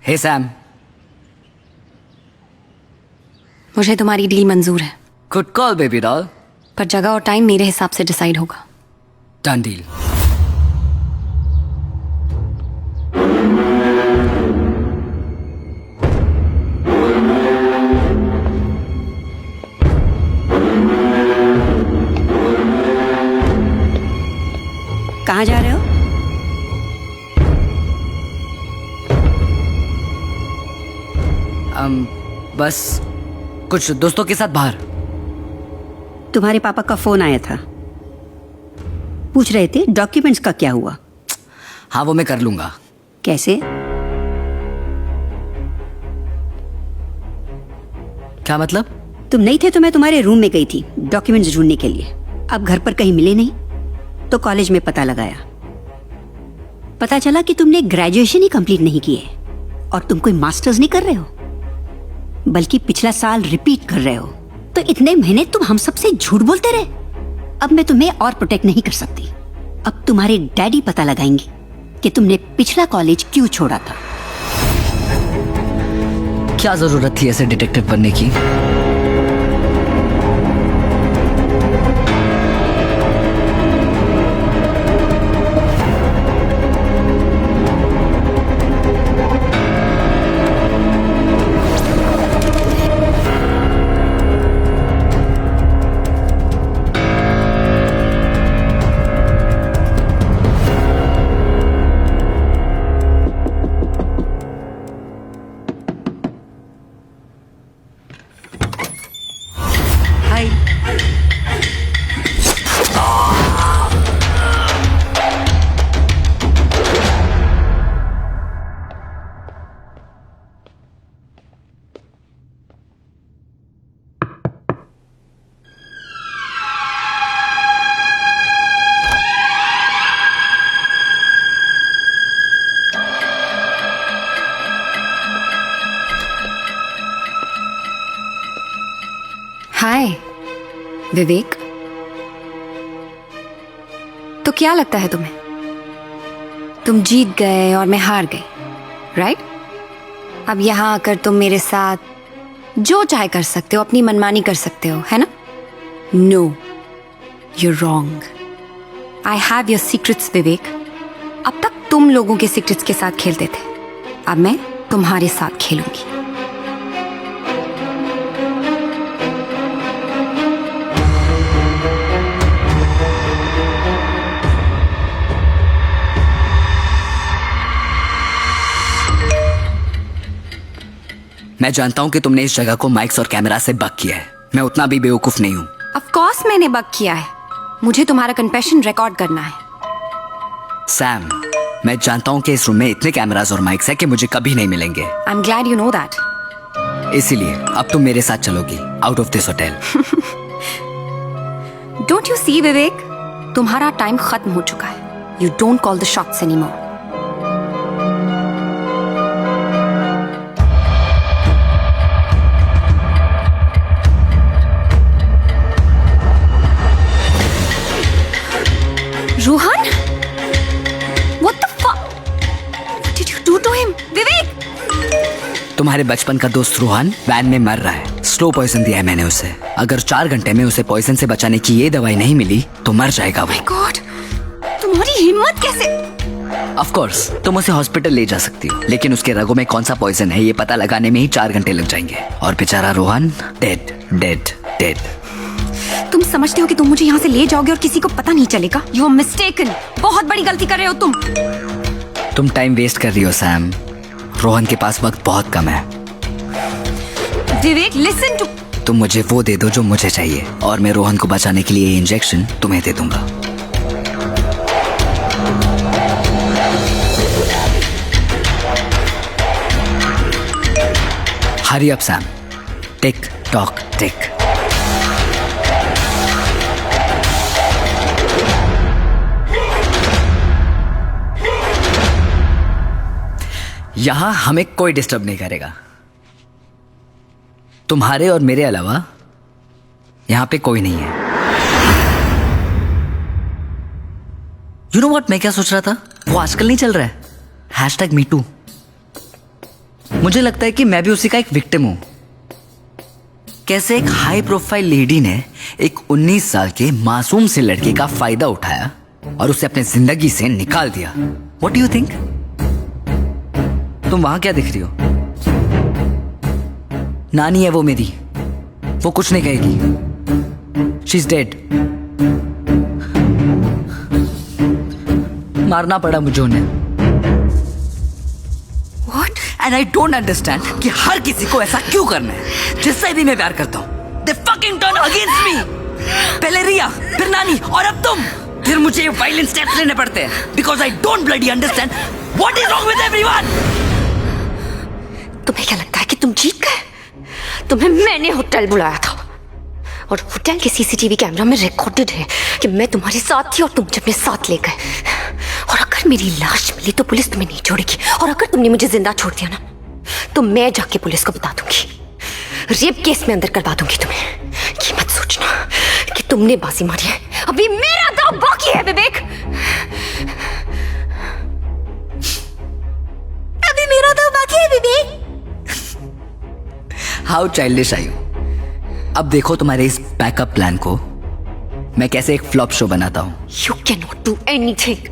हे सैम, मुझे तुम्हारी डील मंजूर है। Good call baby doll. पर जगह और टाइम मेरे हिसाब से डिसाइड होगा। Done deal. कहाँ जा रहे हो? बस कुछ दोस्तों के साथ बाहर। तुम्हारे पापा का फोन आया था, पूछ रहे थे डॉक्यूमेंट्स का क्या हुआ। हाँ, वो मैं कर लूंगा। कैसे? क्या मतलब? तुम नहीं थे तो मैं तुम्हारे रूम में गई थी डॉक्यूमेंट्स ढूंढने के लिए। अब घर पर कहीं मिले नहीं तो कॉलेज में पता लगाया, पता चला कि तुमने ग्रेजुएशन ही कंप्लीट नहीं की है और तुम कोई मास्टर्स नहीं कर रहे हो, बल्कि पिछला साल रिपीट कर रहे हो। तो इतने महीने तुम हम सबसे झूठ बोलते रहे। अब मैं तुम्हें और प्रोटेक्ट नहीं कर सकती। अब तुम्हारे डैडी पता लगाएंगे कि तुमने पिछला कॉलेज क्यों छोड़ा था। क्या जरूरत थी ऐसे डिटेक्टिव बनने की? हाय विवेक, तो क्या लगता है तुम्हें? तुम जीत गए और मैं हार गई, राइट? अब यहां आकर तुम मेरे साथ जो चाहे कर सकते हो, अपनी मनमानी कर सकते हो, है ना? No, You're wrong. I have your secrets, Vivek. अब तक तुम लोगों के सीक्रेट्स के साथ खेलते थे, अब मैं तुम्हारे साथ खेलूंगी. मैं जानता हूं कि तुमने इस जगह को माइक्स और कैमरा से बक किया है. मैं उतना भी बेवकूफ नहीं हूं. Of course मैंने बग किया है. मुझे तुम्हारा कन्फेशन रिकॉर्ड करना है. सैम, मैं जानता हूं कि इस रूम में इतने कैमरास और माइक्स हैं कि मुझे कभी नहीं मिलेंगे. I'm glad you know that. इसीलिए अब तुम मेरे साथ चलोगी out of this hotel. Don't you see, Vivek? तुम्हारा टाइम खत्म हो चुका है. You don't call the shots anymore. Rohan? What the fuck? What did you do to him? विवेक! तुम्हारे बचपन का दोस्त रोहन वैन में मर रहा है. स्लो पॉइजन दिया है मैंने उसे. अगर 4 घंटे में उसे पॉइजन से बचाने की ये दवाई नहीं मिली तो मर जाएगा वो. My God! तुम्हारी हिम्मत कैसे? ऑफ कोर्स तुम उसे हॉस्पिटल ले जा सकती हो, लेकिन उसके रगों में कौन सा पॉइजन है ये पता लगाने में ही 4 घंटे लग जाएंगे. और बेचारा रोहन डेड डेड डेड. तुम समझते हो कि तुम मुझे यहाँ से ले जाओगे और किसी को पता नहीं चलेगा? You are mistaken. बहुत बड़ी गलती कर रहे हो तुम. तुम टाइम वेस्ट कर रही हो सैम. रोहन के पास वक्त बहुत कम है. विवेक, listen to. तुम मुझे वो दे दो जो मुझे चाहिए और मैं रोहन को बचाने के लिए ये इंजेक्शन तुम्हें दे दूंगा. Hurry up Sam. Tick tock tick. यहां हमें कोई डिस्टर्ब नहीं करेगा. तुम्हारे और मेरे अलावा यहां पे कोई नहीं है. यू नो व्हाट, मैं क्या सोच रहा था? वो आजकल नहीं चल रहा है #MeToo. मुझे लगता है कि मैं भी उसी का एक विक्टिम हूं. कैसे एक हाई प्रोफाइल लेडी ने एक 19 साल के मासूम से लड़के का फायदा उठाया और उसे अपने जिंदगी से निकाल दिया. What do you think? तुम वहां क्या दिख रही हो? नानी है वो मेरी. वो कुछ नहीं कहेगी. She is dead. मारना पड़ा मुझे उन्हें. What? And I don't understand कि हर किसी को ऐसा क्यों करना है. जिससे भी मैं प्यार करता हूँ They fucking turn against me. पहले रिया, फिर नानी और अब तुम. फिर मुझे वायलेंट स्टेप्स लेने पड़ते हैं because I don't bloody understand what is wrong with everyone. तुम्हें क्या लगता है कि तुम जीत गए? तुम्हें मैंने होटल बुलाया था और होटल के सीसीटीवी कैमरा में रिकॉर्डेड है कि मैं तुम्हारे साथ थी और तुम मुझे अपने साथ ले गए. और अगर मेरी लाश मिली तो पुलिस तुम्हें नहीं छोड़ेगी. और अगर तुमने मुझे जिंदा छोड़ दिया ना तो मैं जाके पुलिस को बता दूंगी. रेप केस में अंदर करवा दूंगी तुम्हें. ये मत सोचना कि तुमने बाजी मारी है. अभी मेरा दांव बाकी है विवेक. अभी मेरा दांव बाकी है Vivek. How childish are you. अब देखो तुम्हारे इस बैकअप प्लान को मैं कैसे एक फ्लॉप शो बनाता हूं. You can not do anything.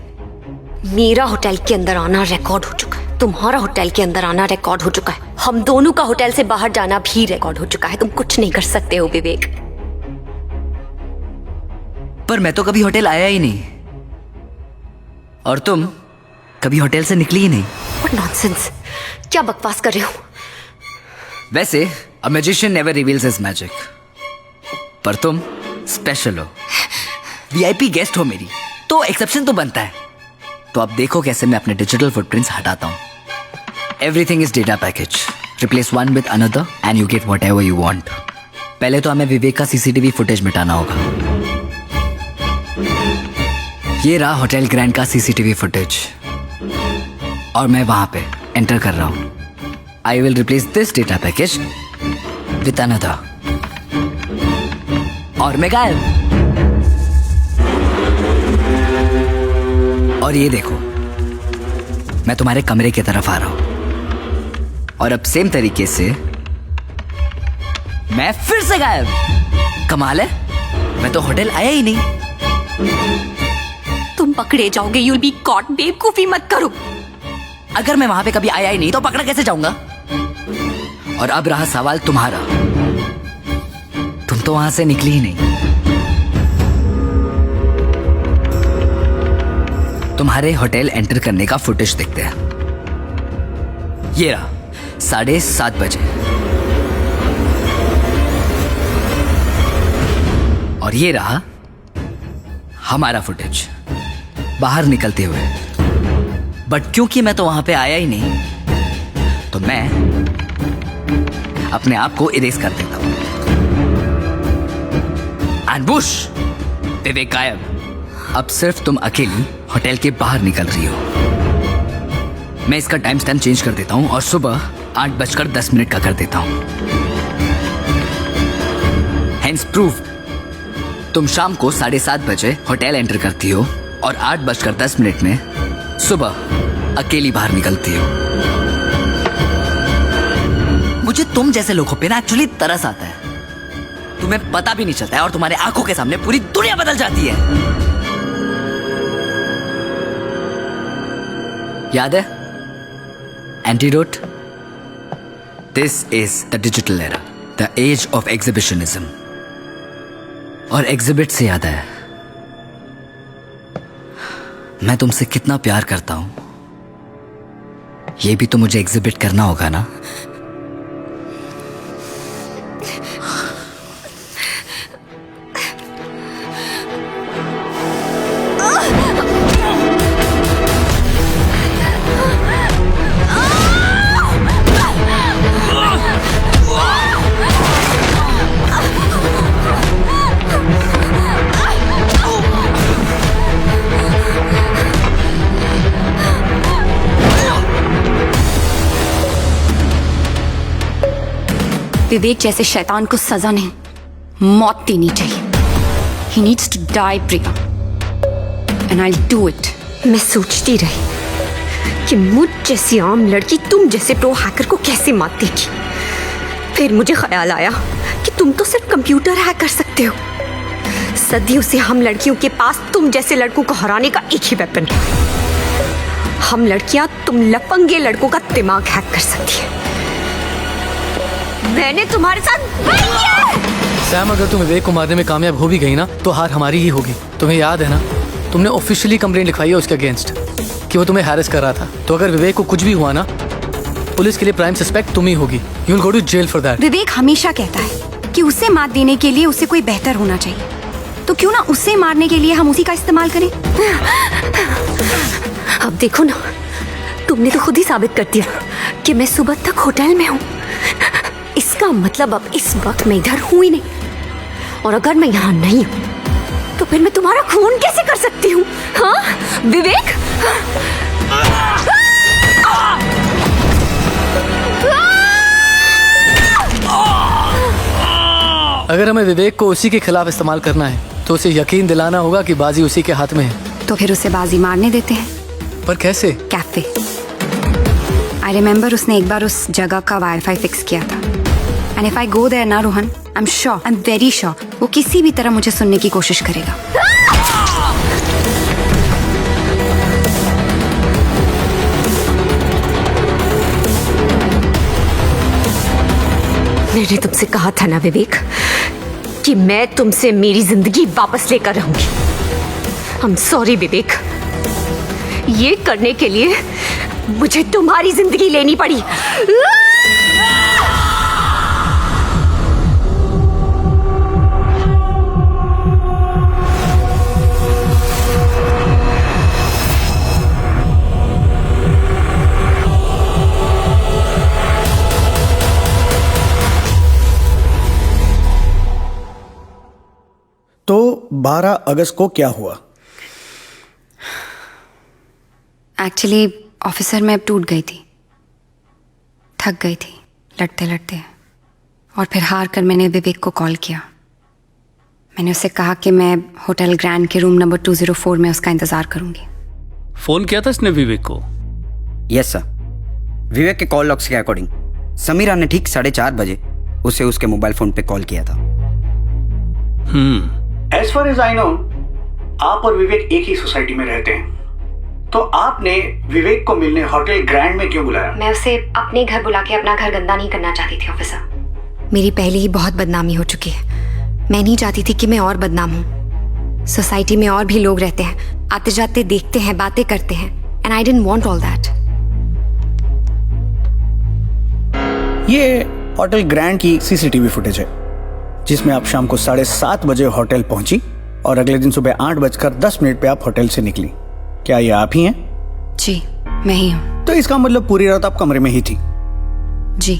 मेरा होटल के अंदर आना रिकॉर्ड हो चुका है. तुम्हारा होटल के अंदर आना रिकॉर्ड हो चुका है. हम दोनों का होटल से बाहर जाना भी रिकॉर्ड हो चुका है. तुम कुछ नहीं कर सकते हो विवेक. पर मैं तो कभी होटल आया ही नहीं और तुम कभी होटल से निकली ही नहीं. What nonsense. क्या बकवास कर रहे हो? वैसे a magician never reveals his magic, पर तुम स्पेशल हो. वीआईपी गेस्ट हो मेरी तो एक्सेप्शन तो बनता है. तो अब देखो कैसे मैं अपने डिजिटल फुटप्रिंट्स हटाता हूं. Everything is data package. Replace one with another and you get whatever you want. पहले तो हमें विवेक का सीसीटीवी फुटेज मिटाना होगा. ये रहा होटल ग्रैंड का सीसीटीवी फुटेज और मैं वहां पे एंटर कर रहा हूं. I will replace this data package with another. और मैं गायब. और ये देखो मैं तुम्हारे कमरे की तरफ आ रहा हूं और अब सेम तरीके से मैं फिर से गायब. कमाल है, मैं तो होटल आया ही नहीं. तुम पकड़े जाओगे, यूल बी कॉट। बेवकूफी मत करो। अगर मैं वहां पे कभी आया ही नहीं तो पकड़ा कैसे जाऊंगा? और अब रहा सवाल तुम्हारा, तुम तो वहां से निकली ही नहीं। तुम्हारे होटल एंटर करने का फुटेज देखते हैं। ये रहा 7:30 बजे, और ये रहा हमारा फुटेज बाहर निकलते हुए। बट क्योंकि मैं तो वहां पे आया ही नहीं, तो मैं अपने आप को इरेज कर देता हूं। एंड बुश, विवेक गायब। अब सिर्फ तुम अकेली होटल के बाहर निकल रही हो। मैं इसका टाइम स्टैम्प चेंज कर देता हूं और सुबह 8:10 का कर देता हूं। हेंस प्रूफ, तुम शाम को 7:30 बजे होटल एंटर करती हो और 8:10 में सुबह अकेली बाहर निकलती हो। मुझे तुम जैसे लोगों पे ना एक्चुअली तरस आता है। तुम्हें पता भी नहीं चलता है और तुम्हारे आंखों के सामने पूरी दुनिया बदल जाती है। याद है antidote? This is the digital era, the age of exhibitionism. और एग्जिबिट से याद है, मैं तुमसे कितना प्यार करता हूं, ये भी तो मुझे एग्जिबिट करना होगा ना। विवेक जैसे शैतान को सजा नहीं, मौत देनी चाहिए। He needs to die, Priya, and I'll do it. मैं सोचती रही कि मुझ जैसी आम लड़की तुम जैसे प्रो हैकर को कैसे मात देगी। फिर मुझे ख्याल आया कि तुम तो सिर्फ कंप्यूटर हैक कर सकते हो। सदियों से हम लड़कियों के पास तुम जैसे लड़कों को हराने का एक ही वेपन है। हम लड़कियां तुम लफंगे लड़कों का दिमाग हैक कर सकती है। मैंने तुम्हारे साथ सैम, अगर तुम विवेक को मारने में कामयाब हो भी गई ना, तो हार हमारी ही होगी। तुम्हें याद है ना, तुमने ऑफिशियली कंप्लेंट लिखवाई है उसके अगेंस्ट कि वो तुम्हें हैरेस कर रहा था। तो अगर विवेक को कुछ भी हुआ ना, पुलिस के लिए प्राइम सस्पेक्ट तुम ही होगी। You will go to jail for that. Vivek हमेशा कहता है कि उसे मात देने के लिए उसे कोई बेहतर होना चाहिए, तो क्यों ना उसे मारने के लिए हम उसी का इस्तेमाल करें। अब देखो ना, तुमने तो खुद ही साबित कर दिया कि मैं सुबह तक होटल में हूँ। इसका मतलब अब इस वक्त मैं इधर हूँ ही नहीं, और अगर मैं यहाँ नहीं हूँ तो फिर मैं तुम्हारा खून कैसे कर सकती हूँ? हाँ विवेक? अगर हमें विवेक को उसी के खिलाफ इस्तेमाल करना है तो उसे यकीन दिलाना होगा कि बाजी उसी के हाथ में है। तो फिर उसे बाजी मारने देते हैं। पर कैसे? कैफे। आई रिमेम्बर उसने एक बार उस जगह का वाईफाई फिक्स किया था। And if I go there ना Rohan, I am sure, I am very sure, वो किसी भी तरह मुझे सुनने की कोशिश करेगा। मैंने तुमसे कहा था ना विवेक कि मैं तुमसे मेरी जिंदगी वापस लेकर रहूंगी। आई एम सॉरी विवेक, ये करने के लिए मुझे तुम्हारी जिंदगी लेनी पड़ी। तो 12 अगस्त को क्या हुआ? एक्चुअली ऑफिसर मैं अब टूट गई थी, थक गई थी लड़ते लड़ते, और फिर हार कर मैंने विवेक को कॉल किया। मैंने उससे कहा कि मैं होटल ग्रैंड के रूम नंबर 204 में उसका इंतजार करूंगी। फोन किया था इसने विवेक को? Yes sir. विवेक के कॉल लॉग्स के अकॉर्डिंग समीरा ने ठीक 4:30 बजे उसे उसके मोबाइल फोन पे कॉल किया था। As far as I know, आप और विवेक एक ही सोसाइटी में रहते हैं, तो आपने विवेक को मिलने होटल ग्रैंड में क्यों बुलाया? मैं उसे अपने घर बुला के अपना घर गंदा नहीं करना चाहती थी ऑफिसर। मेरी पहले ही बहुत बदनामी हो चुकी है। मैं नहीं चाहती थी कि मैं और बदनाम हूँ। सोसाइटी में और भी लोग रहते हैं, आते जाते देखते हैं, बातें करते हैं, and I didn't want all that. ये होटल ग्रैंड की सीसीटीवी फुटेज है, जिसमें आप शाम को 7:30 बजे होटल पहुंची और अगले दिन सुबह 8:10 पे आप होटल से निकली। क्या ये आप ही हैं? जी, मैं ही हूँ। तो इसका मतलब पूरी रात आप कमरे में ही थी? जी।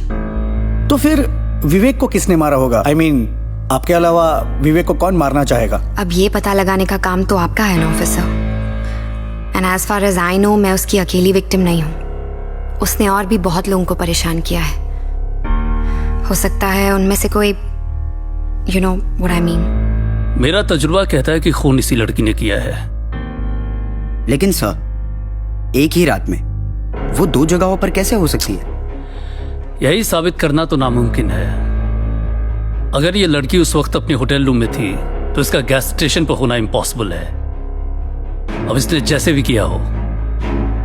तो फिर विवेक को किसने मारा होगा? I mean, आपके अलावा विवेक को कौन मारना चाहेगा? अब ये पता लगाने का काम तो आपका है ना officer. And as far as I know, मैं उसकी अकेली विक्टिम नहीं हूँ। उसने और भी बहुत लोगों को परेशान किया है। हो सकता है उनमें से कोई, you know what I mean. मेरा तजुर्बा कहता है कि खून इसी लड़की ने किया है। लेकिन सर, एक ही रात में वो 2 जगहों पर कैसे हो सकती है? यही साबित करना तो नामुमकिन है। अगर ये लड़की उस वक्त अपने होटल रूम में थी तो इसका गैस स्टेशन पर होना इम्पॉसिबल है। अब इसने जैसे भी किया हो,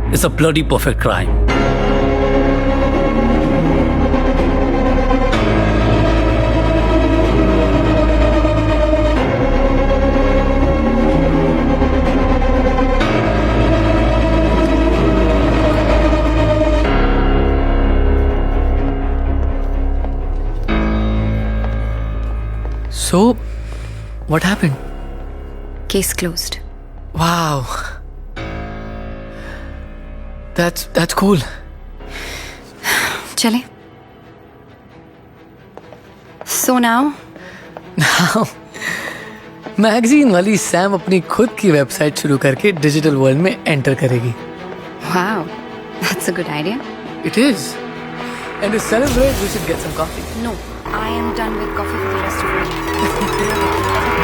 it's a bloody perfect crime. So, what happened? Case closed. Wow. That's cool. चले। So now? Now, मैगजीन वाली सैम अपनी खुद की वेबसाइट शुरू करके डिजिटल वर्ल्ड में एंटर करेगी। Wow, that's a good idea. It is. And to celebrate, we should get some coffee. No, I am done with coffee for the rest of the day.